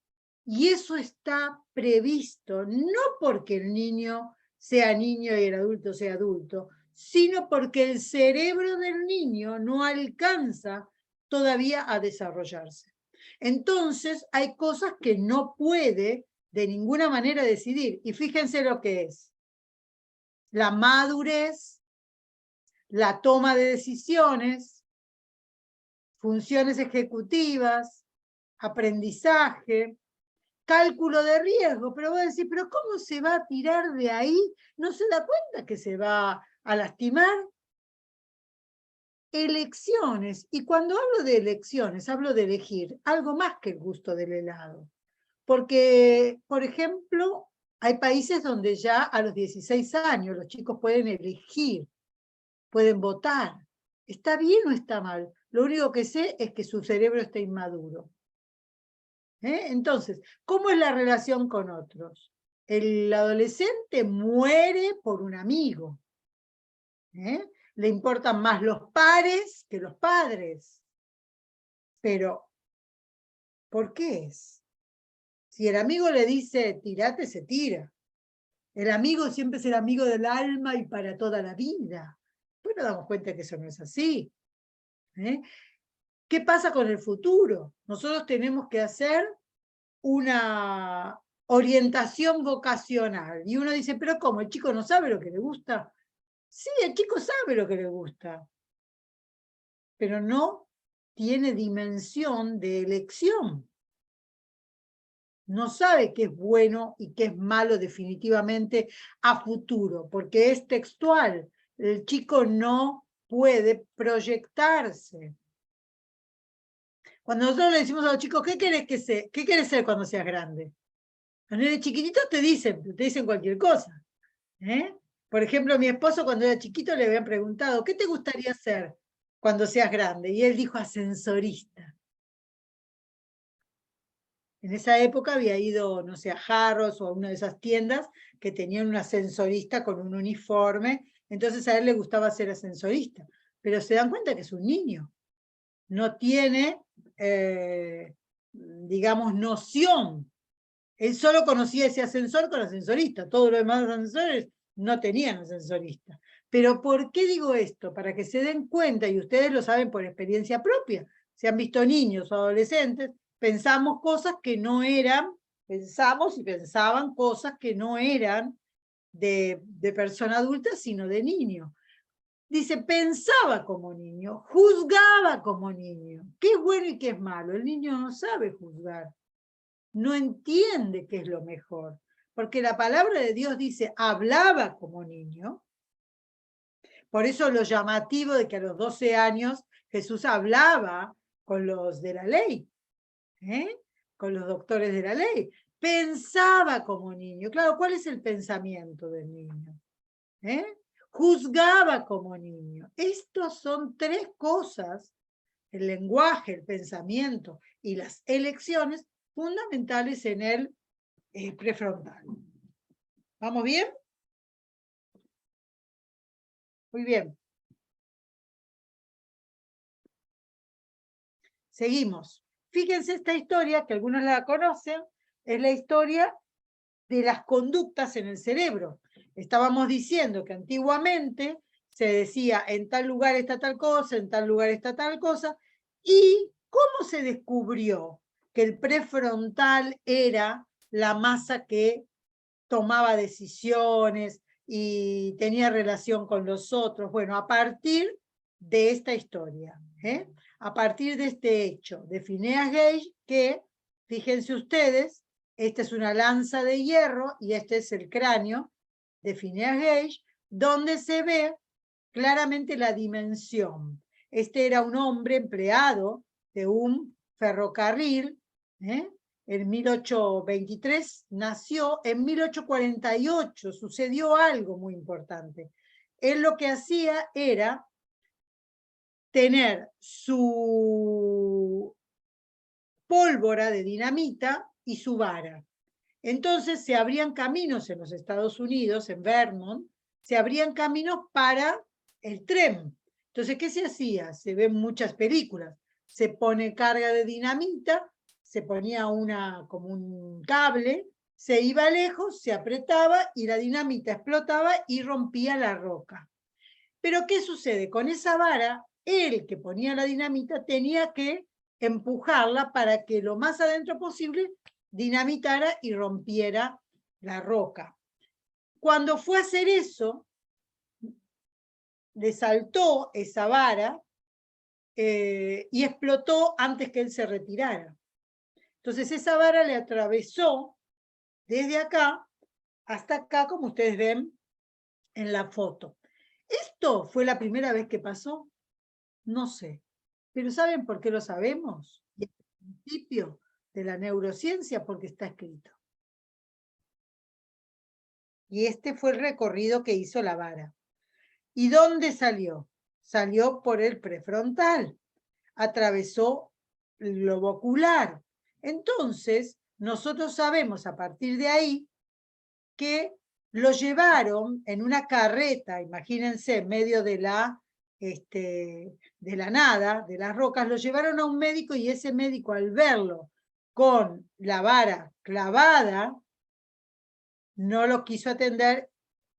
Y eso está previsto, no porque el niño sea niño y el adulto sea adulto, sino porque el cerebro del niño no alcanza todavía a desarrollarse. Entonces, hay cosas que no puede de ninguna manera decidir. Y fíjense lo que es. La madurez, la toma de decisiones, funciones ejecutivas, aprendizaje, cálculo de riesgo, pero voy a decir, ¿pero cómo se va a tirar de ahí? ¿No se da cuenta que se va a lastimar? Elecciones, y cuando hablo de elecciones, hablo de elegir algo más que el gusto del helado. Porque, por ejemplo, hay países donde ya a los 16 años los chicos pueden elegir, pueden votar. ¿Está bien o está mal? Lo único que sé es que su cerebro está inmaduro. Entonces, ¿cómo es la relación con otros? El adolescente muere por un amigo. Le importan más los pares que los padres. Pero, ¿por qué es? Si el amigo le dice, tirate, se tira. El amigo siempre es el amigo del alma y para toda la vida. Pues nos damos cuenta que eso no es así. ¿Qué pasa con el futuro? Nosotros tenemos que hacer una orientación vocacional. Y uno dice, pero ¿cómo? ¿El chico no sabe lo que le gusta? Sí, el chico sabe lo que le gusta, pero no tiene dimensión de elección. No sabe qué es bueno y qué es malo definitivamente a futuro, porque es textual. El chico no puede proyectarse. Cuando nosotros le decimos a los chicos, ¿qué querés ser cuando seas grande? Cuando eres chiquitito te dicen cualquier cosa. Por ejemplo, a mi esposo cuando era chiquito le habían preguntado, ¿qué te gustaría ser cuando seas grande? Y él dijo ascensorista. En esa época había ido, no sé, a Harrods o a una de esas tiendas que tenían un ascensorista con un uniforme, entonces a él le gustaba ser ascensorista. Pero se dan cuenta que es un niño. No tiene, digamos, noción. Él solo conocía ese ascensor con ascensorista. Todos los demás ascensores no tenían ascensorista. Pero ¿por qué digo esto? Para que se den cuenta, y ustedes lo saben por experiencia propia, si han visto niños o adolescentes, pensamos cosas que no eran, pensamos y pensaban cosas que no eran de persona adulta, sino de niño. Dice, pensaba como niño, juzgaba como niño. ¿Qué es bueno y qué es malo? El niño no sabe juzgar. no entiende qué es lo mejor, porque la palabra de Dios dice, hablaba como niño. Por eso lo llamativo de que a los 12 años Jesús hablaba con los de la ley, con los doctores de la ley. Pensaba como niño. Claro, ¿cuál es el pensamiento del niño? Juzgaba como niño. Estos son tres cosas, el lenguaje, el pensamiento y las elecciones fundamentales en el prefrontal. ¿Vamos bien? Muy bien. Seguimos. Fíjense esta historia, que algunos la conocen, es la historia de las conductas en el cerebro. Estábamos diciendo que antiguamente se decía en tal lugar está tal cosa, en tal lugar está tal cosa, y ¿cómo se descubrió que el prefrontal era la masa que tomaba decisiones y tenía relación con los otros? Bueno, a partir de esta historia, a partir de este hecho de Phineas Gage, que, fíjense ustedes, esta es una lanza de hierro y este es el cráneo de Phineas Gage, donde se ve claramente la dimensión. Este era un hombre empleado de un ferrocarril, en 1823 nació, en 1848 sucedió algo muy importante. Él lo que hacía era tener su pólvora de dinamita y su vara. Entonces se abrían caminos en los Estados Unidos, en Vermont, se abrían caminos para el tren. Entonces, ¿qué se hacía? Se ven muchas películas. Se pone carga de dinamita, se ponía como un cable, se iba lejos, se apretaba y la dinamita explotaba y rompía la roca. Pero ¿qué sucede? Con esa vara, el que ponía la dinamita tenía que empujarla para que lo más adentro posible dinamitara y rompiera la roca. Cuando fue a hacer eso, le saltó esa vara y explotó antes que él se retirara. Entonces esa vara le atravesó desde acá hasta acá, como ustedes ven en la foto. ¿Esto fue la primera vez que pasó? No sé. Pero ¿saben por qué lo sabemos? Y es el principio de la neurociencia, porque está escrito. Y este fue el recorrido que hizo la vara. ¿Y dónde salió? Salió por el prefrontal. Atravesó el globo ocular. Entonces, nosotros sabemos a partir de ahí que lo llevaron en una carreta, imagínense, en medio de la nada, de las rocas, lo llevaron a un médico y ese médico, al verlo con la vara clavada, no lo quiso atender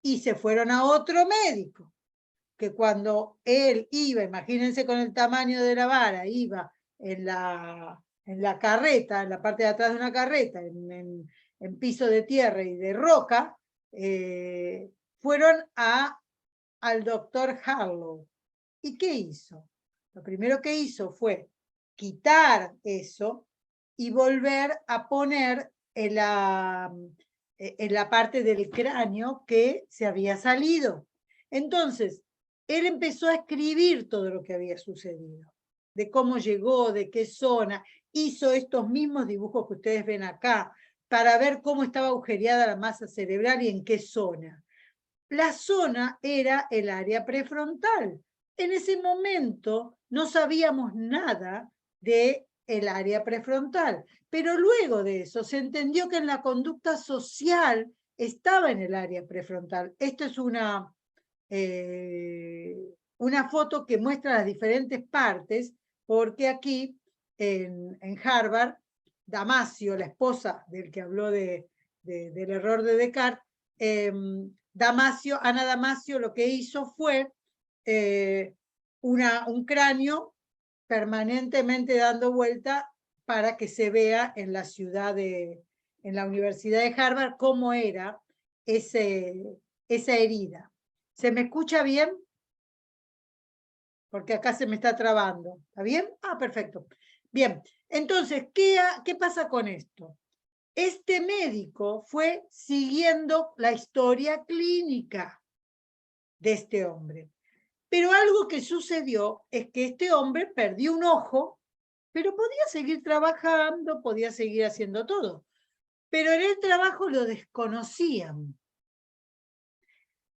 y se fueron a otro médico, que cuando él iba, imagínense con el tamaño de la vara, iba en la carreta, en la parte de atrás de una carreta, en piso de tierra y de roca, fueron al doctor Harlow. ¿Y qué hizo? Lo primero que hizo fue quitar eso y volver a poner en la parte del cráneo que se había salido. Entonces, él empezó a escribir todo lo que había sucedido, de cómo llegó, de qué zona, hizo estos mismos dibujos que ustedes ven acá, para ver cómo estaba agujereada la masa cerebral y en qué zona. La zona era el área prefrontal. En ese momento no sabíamos nada del área prefrontal, pero luego de eso se entendió que en la conducta social estaba en el área prefrontal. Esto es una foto que muestra las diferentes partes, porque aquí en Harvard, Damasio, la esposa del que habló del error de Descartes, Ana Damasio lo que hizo fue un cráneo permanentemente dando vuelta para que se vea en la en la Universidad de Harvard cómo era esa herida. ¿Se me escucha bien? Porque acá se me está trabando. ¿Está bien? Ah, perfecto. Bien, entonces, ¿qué pasa con esto? este médico fue siguiendo la historia clínica de este hombre. Pero algo que sucedió es que este hombre perdió un ojo, pero podía seguir trabajando, podía seguir haciendo todo. Pero en el trabajo lo desconocían.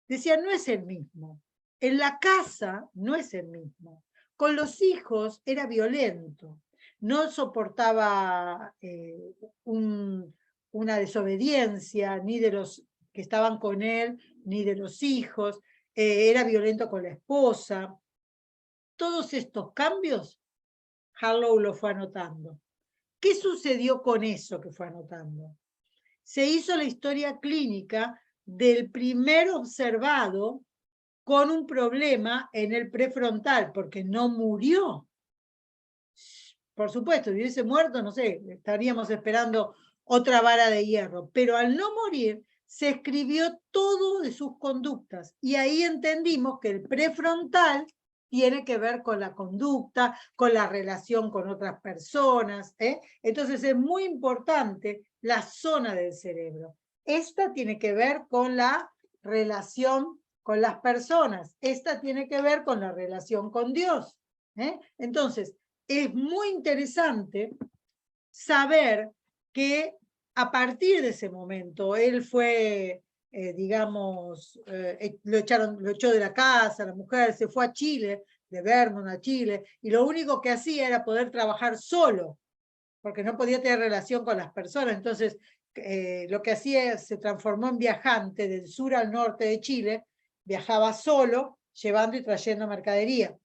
Decían, no es el mismo. En la casa no es el mismo. Con los hijos era violento. No soportaba una desobediencia, ni de los que estaban con él, ni de los hijos. Era violento con la esposa. Todos estos cambios, Harlow lo fue anotando. ¿Qué sucedió con eso que fue anotando? Se hizo la historia clínica del primer observado con un problema en el prefrontal, porque no murió. Por supuesto, si hubiese muerto, no sé, estaríamos esperando otra vara de hierro, pero al no morir, se escribió todo de sus conductas, y ahí entendimos que el prefrontal tiene que ver con la conducta, con la relación con otras personas, ¿eh? Entonces es muy importante la zona del cerebro. Esta tiene que ver con la relación con las personas, esta tiene que ver con la relación con Dios, ¿eh? Entonces, es muy interesante saber que a partir de ese momento él fue, digamos, lo echó de la casa, la mujer se fue a Chile, de Vermont a Chile, y lo único que hacía era poder trabajar solo, porque no podía tener relación con las personas. Entonces, lo que hacía, se transformó en viajante del sur al norte de Chile, viajaba solo, llevando y trayendo mercadería.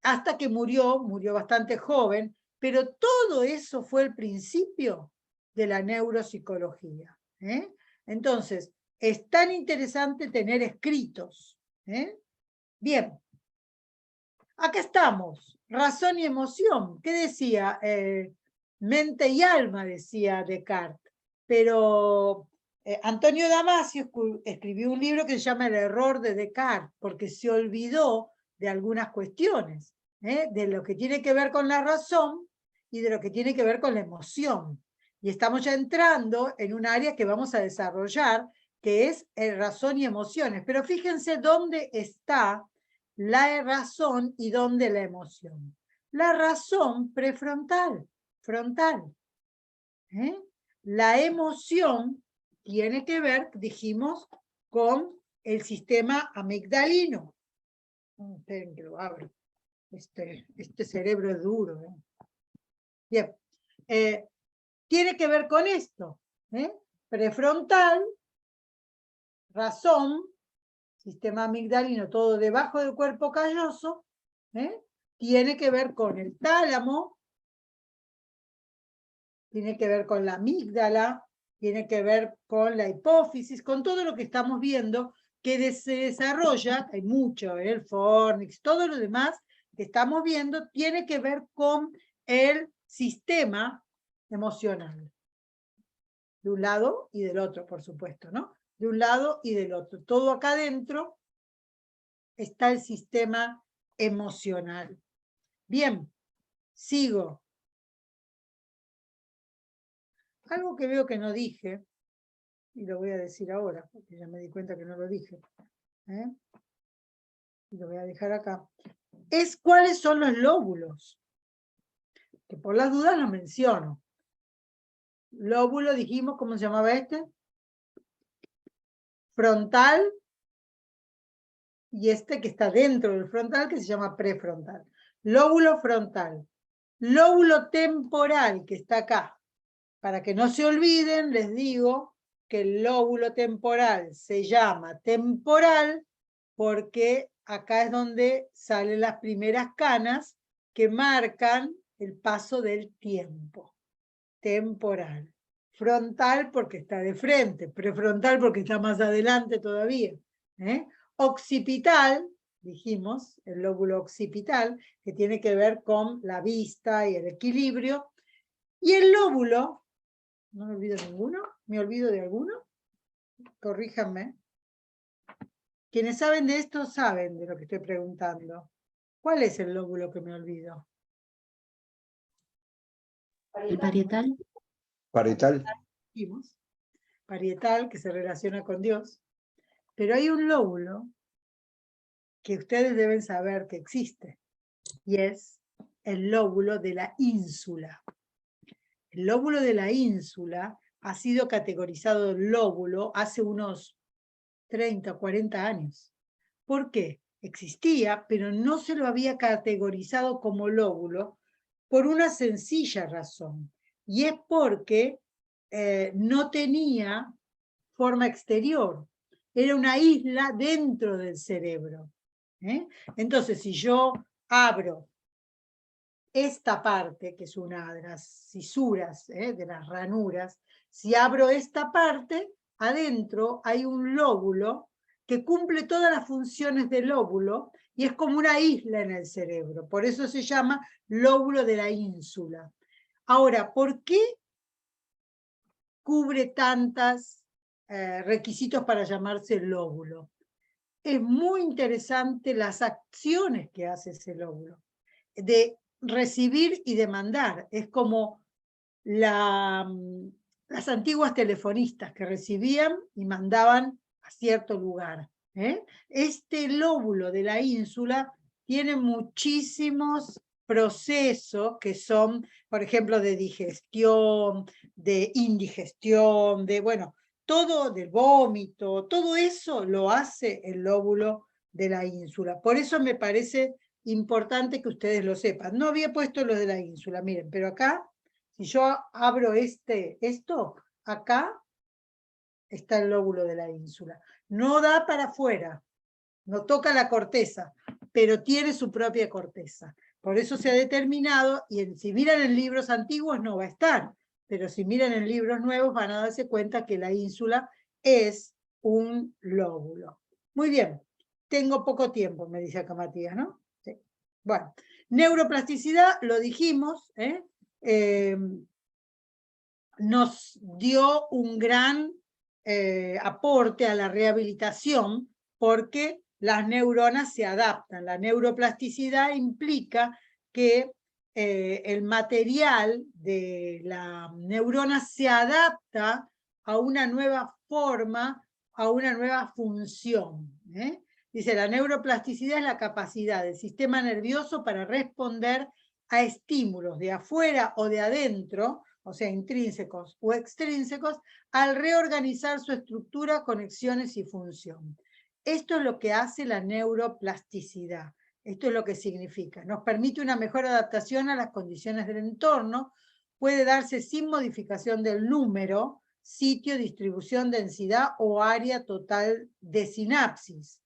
Hasta que murió bastante joven, pero todo eso fue el principio de la neuropsicología, ¿eh? Entonces, es tan interesante tener escritos, ¿eh? Bien, acá estamos, razón y emoción. ¿Qué decía? Mente y alma, decía Descartes, pero Antonio Damasio escribió un libro que se llama El error de Descartes, porque se olvidó de algunas cuestiones, de lo que tiene que ver con la razón y de lo que tiene que ver con la emoción. Y estamos ya entrando en un área que vamos a desarrollar, que es razón y emociones. Pero fíjense dónde está la razón y dónde la emoción. La razón prefrontal, frontal. La emoción tiene que ver, dijimos, con el sistema amigdalino. Esperen que lo abro. Este cerebro es duro. Bien. Tiene que ver con esto. Prefrontal, razón, sistema amigdalino, todo debajo del cuerpo calloso, tiene que ver con el tálamo, tiene que ver con la amígdala, tiene que ver con la hipófisis, con todo lo que estamos viendo que se desarrolla, hay mucho, el fornix, todo lo demás que estamos viendo tiene que ver con el sistema emocional. De un lado y del otro, por supuesto, ¿no? De un lado y del otro. Todo acá adentro está el sistema emocional. Bien, sigo. Algo que veo que no dije, y lo voy a decir ahora, porque ya me di cuenta que no lo dije, y lo voy a dejar acá, es cuáles son los lóbulos, que por las dudas lo menciono. Lóbulo, dijimos, ¿cómo se llamaba este? Frontal, y este que está dentro del frontal, que se llama prefrontal. Lóbulo frontal. Lóbulo temporal, que está acá. Para que no se olviden, les digo que el lóbulo temporal se llama temporal porque acá es donde salen las primeras canas que marcan el paso del tiempo. Temporal. Frontal porque está de frente, prefrontal porque está más adelante todavía. Occipital, dijimos, el lóbulo occipital, que tiene que ver con la vista y el equilibrio. Y el lóbulo, no me olvido ninguno, ¿me olvido de alguno? Corríjanme. Quienes saben de esto saben de lo que estoy preguntando. ¿Cuál es el lóbulo que me olvido? ¿El parietal? Parietal. dijimos, parietal, que se relaciona con Dios, pero hay un lóbulo que ustedes deben saber que existe, y es el lóbulo de la ínsula. El lóbulo de la ínsula ha sido categorizado lóbulo hace unos 30, 40 años. ¿Por qué? Existía, pero no se lo había categorizado como lóbulo por una sencilla razón, y es porque no tenía forma exterior, era una isla dentro del cerebro. Entonces, si yo abro esta parte, que es una de las fisuras, de las ranuras, si abro esta parte, adentro hay un lóbulo que cumple todas las funciones del lóbulo y es como una isla en el cerebro. Por eso se llama lóbulo de la ínsula. Ahora, ¿por qué cubre tantos requisitos para llamarse lóbulo? Es muy interesante las acciones que hace ese lóbulo, de recibir y demandar. Es como las antiguas telefonistas que recibían y mandaban a cierto lugar. Este lóbulo de la ínsula tiene muchísimos procesos que son, por ejemplo, de digestión, de indigestión, de, bueno, todo del vómito, todo eso lo hace el lóbulo de la ínsula. Por eso me parece importante que ustedes lo sepan. No había puesto lo de la ínsula, miren, pero acá, si yo abro esto, acá está el lóbulo de la ínsula. No da para afuera, no toca la corteza, pero tiene su propia corteza. Por eso se ha determinado, y si miran en libros antiguos no va a estar, pero si miran en libros nuevos van a darse cuenta que la ínsula es un lóbulo. Muy bien, tengo poco tiempo, me dice acá Matías, ¿no? Sí. Bueno, neuroplasticidad, lo dijimos, nos dio un gran aporte a la rehabilitación porque las neuronas se adaptan. La neuroplasticidad implica que el material de la neurona se adapta a una nueva forma, a una nueva función. Dice, la neuroplasticidad es la capacidad del sistema nervioso para responder a estímulos de afuera o de adentro, o sea, intrínsecos o extrínsecos, al reorganizar su estructura, conexiones y función. Esto es lo que hace la neuroplasticidad. Esto es lo que significa. Nos permite una mejor adaptación a las condiciones del entorno, puede darse sin modificación del número, sitio, distribución, densidad o área total de sinapsis.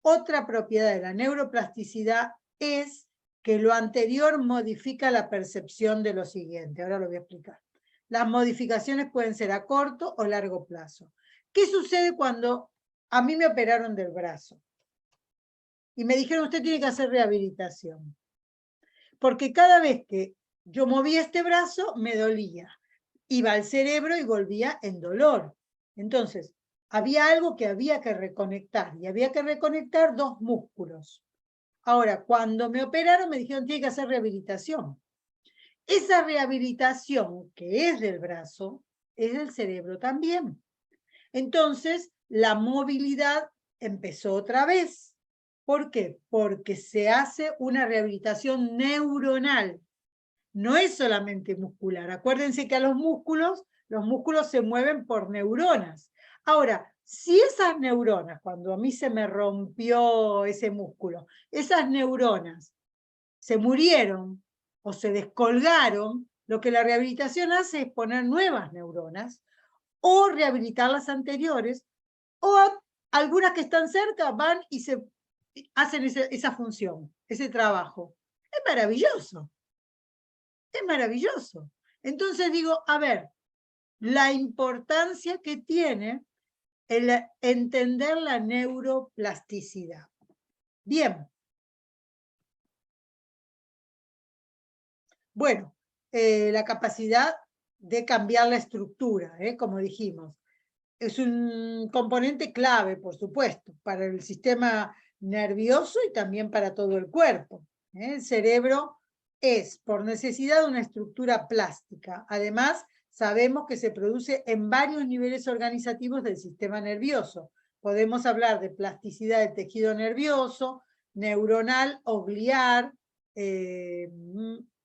Otra propiedad de la neuroplasticidad es que lo anterior modifica la percepción de lo siguiente. Ahora lo voy a explicar. Las modificaciones pueden ser a corto o largo plazo. ¿Qué sucede cuando a mí me operaron del brazo? Y me dijeron, usted tiene que hacer rehabilitación. Porque cada vez que yo movía este brazo, me dolía. Iba al cerebro y volvía en dolor. Entonces, había algo que había que reconectar. Y había que reconectar dos músculos. Ahora, cuando me operaron, me dijeron, tiene que hacer rehabilitación. Esa rehabilitación, que es del brazo, es del cerebro también. Entonces, la movilidad empezó otra vez. ¿Por qué? Porque se hace una rehabilitación neuronal. No es solamente muscular. Acuérdense que a los músculos se mueven por neuronas. Ahora, si esas neuronas, cuando a mí se me rompió ese músculo, esas neuronas se murieron o se descolgaron, lo que la rehabilitación hace es poner nuevas neuronas o rehabilitar las anteriores, o algunas que están cerca van y se hacen esa función, ese trabajo. Es maravilloso. Es maravilloso. Entonces digo, a ver, la importancia que tiene el entender la neuroplasticidad. Bien. Bueno, la capacidad de cambiar la estructura, como dijimos. Es un componente clave, por supuesto, para el sistema nervioso y también para todo el cuerpo. El cerebro es, por necesidad, una estructura plástica. Además, sabemos que se produce en varios niveles organizativos del sistema nervioso. Podemos hablar de plasticidad del tejido nervioso, neuronal o glial,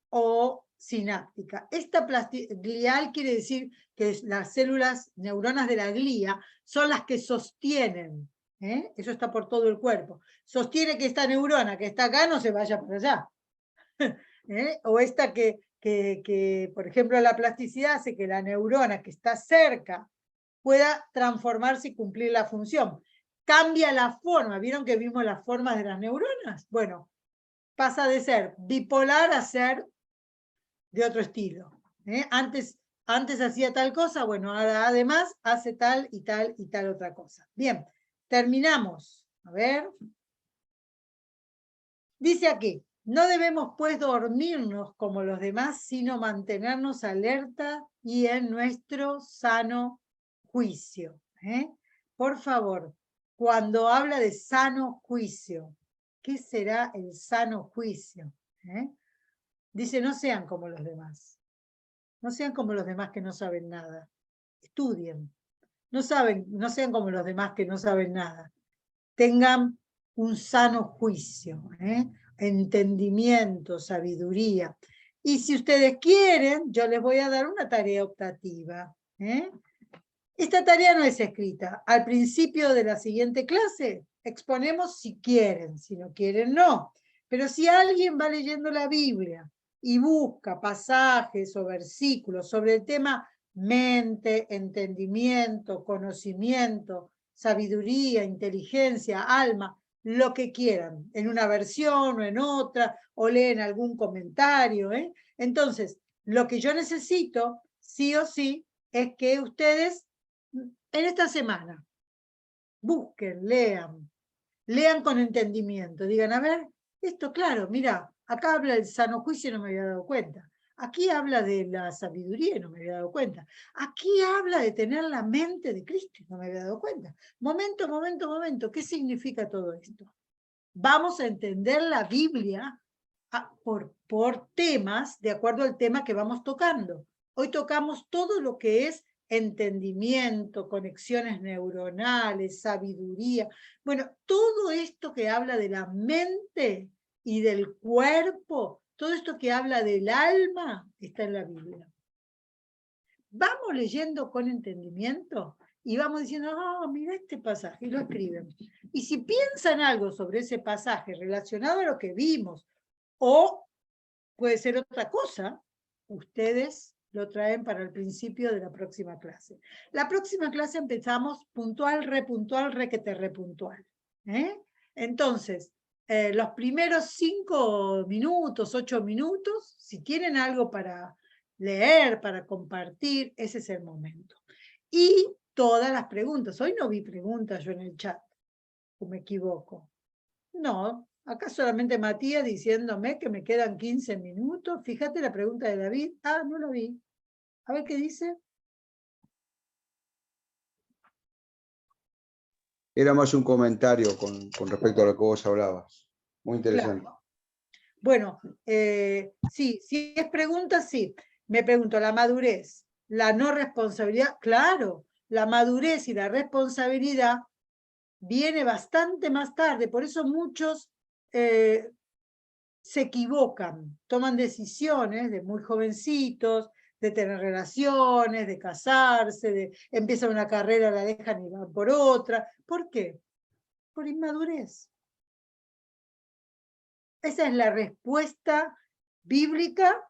o sináptica. Esta glial quiere decir que las células, neuronas de la glía, son las que sostienen, eso está por todo el cuerpo, sostiene que esta neurona que está acá no se vaya para allá. O esta que, por ejemplo, la plasticidad hace que la neurona que está cerca pueda transformarse y cumplir la función. Cambia la forma, ¿vieron que vimos las formas de las neuronas? Bueno, pasa de ser bipolar a ser de otro estilo. Antes hacía tal cosa, bueno, ahora además hace tal y tal otra cosa. Bien, terminamos. A ver. Dice aquí, no debemos pues dormirnos como los demás, sino mantenernos alerta y en nuestro sano juicio. Por favor, cuando habla de sano juicio, ¿qué será el sano juicio? Dice, no sean como los demás. No sean como los demás que no saben nada. Estudien. No sean como los demás que no saben nada. Tengan un sano juicio, entendimiento, sabiduría. Y si ustedes quieren, yo les voy a dar una tarea optativa. Esta tarea no es escrita. Al principio de la siguiente clase exponemos si quieren, si no quieren, no. Pero si alguien va leyendo la Biblia y busca pasajes o versículos sobre el tema mente, entendimiento, conocimiento, sabiduría, inteligencia, alma, lo que quieran, en una versión o en otra, o leen algún comentario. Entonces, lo que yo necesito, sí o sí, es que ustedes, en esta semana, busquen, lean con entendimiento, digan, a ver, esto claro, mira, acá habla del sano juicio y no me había dado cuenta. Aquí habla de la sabiduría y no me había dado cuenta. Aquí habla de tener la mente de Cristo y no me había dado cuenta. Momento, ¿qué significa todo esto? Vamos a entender la Biblia por temas, de acuerdo al tema que vamos tocando. Hoy tocamos todo lo que es entendimiento, conexiones neuronales, sabiduría. Bueno, todo esto que habla de la mente y del cuerpo, todo esto que habla del alma, está en la Biblia. Vamos leyendo con entendimiento y vamos diciendo, mira este pasaje, y lo escriben. Y si piensan algo sobre ese pasaje relacionado a lo que vimos, o puede ser otra cosa, ustedes lo traen para el principio de la próxima clase. La próxima clase empezamos puntual, requete repuntual. Entonces, los primeros 5 minutos, 8 minutos, si tienen algo para leer, para compartir, ese es el momento. Y todas las preguntas. Hoy no vi preguntas yo en el chat, o me equivoco. No, acá solamente Matías diciéndome que me quedan 15 minutos. Fíjate la pregunta de David. No lo vi. A ver qué dice. Era más un comentario con respecto a lo que vos hablabas. Muy interesante. Claro. Bueno, sí, si es pregunta, sí. Me pregunto, la madurez, la no responsabilidad. Claro, la madurez y la responsabilidad viene bastante más tarde. Por eso muchos se equivocan, toman decisiones de muy jovencitos, de tener relaciones, de casarse, empiezan una carrera, la dejan y van por otra. ¿Por qué? Por inmadurez. Esa es la respuesta bíblica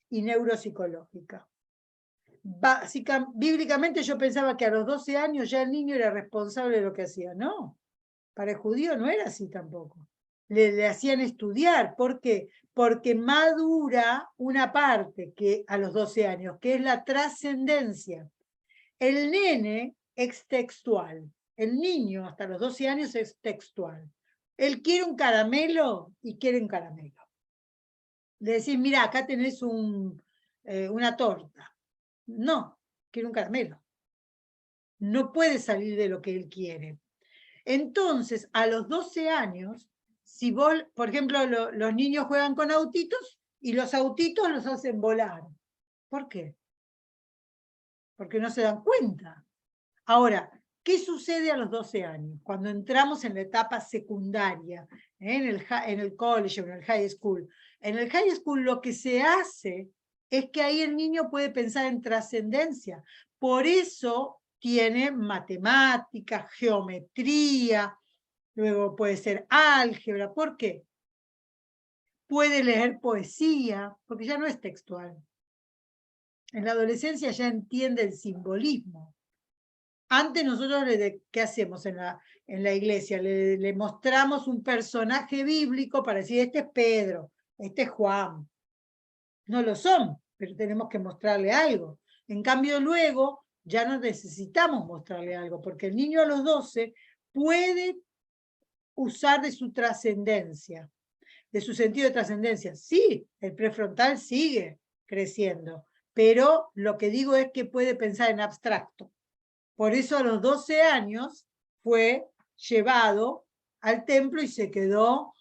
y neuropsicológica. Bíblicamente yo pensaba que a los 12 años ya el niño era responsable de lo que hacía. No, para el judío no era así tampoco. Le hacían estudiar. ¿Por qué? Porque madura una parte que a los 12 años, que es la trascendencia. El nene es textual. El niño hasta los 12 años es textual. Él quiere un caramelo y quiere un caramelo. Le decís, mira, acá tenés una torta. No, quiere un caramelo. No puede salir de lo que él quiere. Entonces, a los 12 años, si vos, por ejemplo, los niños juegan con autitos y los autitos los hacen volar. ¿Por qué? porque no se dan cuenta. Ahora, ¿qué sucede a los 12 años? Cuando entramos en la etapa secundaria, en el college o en el high school. En el high school lo que se hace es que ahí el niño puede pensar en trascendencia. Por eso tiene matemáticas, geometría, luego puede ser álgebra. ¿Por qué? Puede leer poesía, porque ya no es textual. En la adolescencia ya entiende el simbolismo. Antes nosotros, ¿qué hacemos en la iglesia? Le mostramos un personaje bíblico para decir, este es Pedro, este es Juan. No lo son, pero tenemos que mostrarle algo. En cambio, luego ya no necesitamos mostrarle algo, porque el niño a los 12 puede usar de su trascendencia, de su sentido de trascendencia. Sí, el prefrontal sigue creciendo, pero lo que digo es que puede pensar en abstracto. Por eso a los 12 años fue llevado al templo y se quedó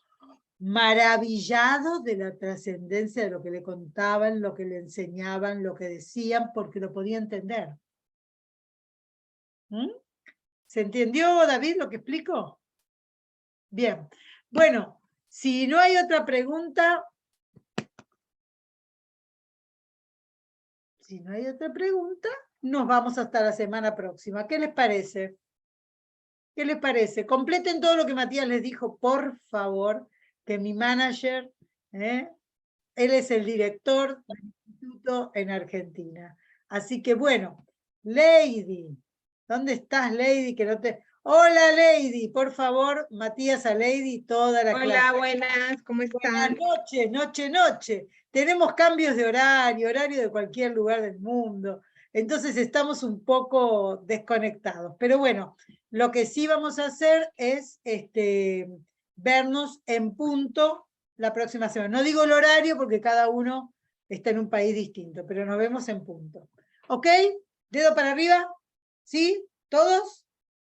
maravillado de la trascendencia de lo que le contaban, lo que le enseñaban, lo que decían, porque lo podía entender. ¿Mm? ¿Se entendió, David, lo que explico? Bien. Bueno, si no hay otra pregunta, nos vamos hasta la semana próxima. ¿Qué les parece? ¿Qué les parece? Completen todo lo que Matías les dijo, por favor, que mi manager, él es el director del instituto en Argentina. Así que bueno, Lady, ¿dónde estás, Lady? Que no te... Hola, Lady, por favor, Matías a Lady, toda la clase. Hola, buenas, ¿cómo están? Buenas noches, noche. Tenemos cambios de horario de cualquier lugar del mundo. Entonces estamos un poco desconectados. Pero bueno, lo que sí vamos a hacer es vernos en punto la próxima semana. No digo el horario porque cada uno está en un país distinto, pero nos vemos en punto. ¿Ok? ¿Dedo para arriba? ¿Sí? ¿Todos?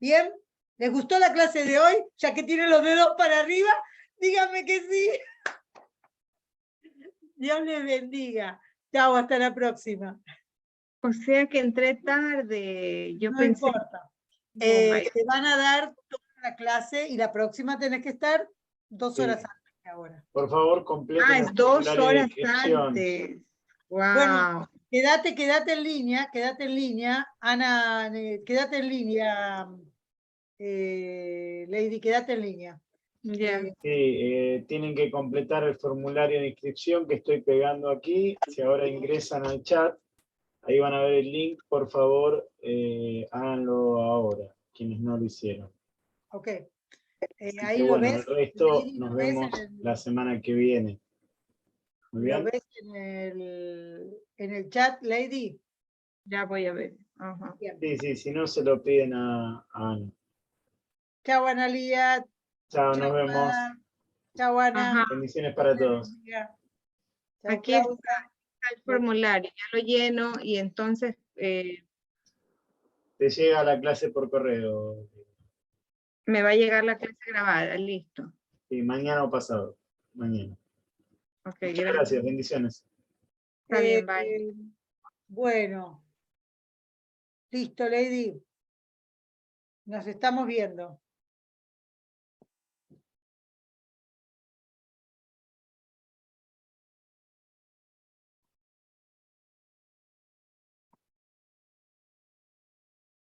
¿Bien? ¿Les gustó la clase de hoy? Ya que tienen los dedos para arriba, díganme que sí. Dios les bendiga. Chao, hasta la próxima. O sea que entré tarde. Yo No pensé. importa. Oh, my Te van a dar toda la clase y la próxima tenés que estar 2 horas Sí. antes que ahora. Por favor, completen Ah, el es 2 formulario de horas inscripción. antes. Wow. Bueno, quédate en línea, Ana, quédate en línea, Lady, quédate en línea. Ya. Sí, tienen que completar el formulario de inscripción que estoy pegando aquí. Si ahora ingresan al chat, ahí van a ver el link. Por favor, háganlo ahora, quienes no lo hicieron. Ok. Así Ahí que lo bueno, ves. el resto Lady, nos lo ves vemos la semana que viene. Muy ¿Lo bien. ves en el chat, Lady? Ya voy a ver. Ajá. Bien. Sí, si no se lo piden a Ana. Chao, Analía. Chao, Chao, nos vemos. Ada. Chao, Ana. Ajá. Bendiciones para todos. Chao, Aquí Claudia. está el formulario. Ya lo lleno y entonces Te llega la clase por correo. me va a llegar la clase grabada. Listo. Sí, mañana o pasado. Mañana. Ok, Muchas gracias. gracias, bendiciones. Está bien, bye. Bueno. Listo, Lady. Nos estamos viendo.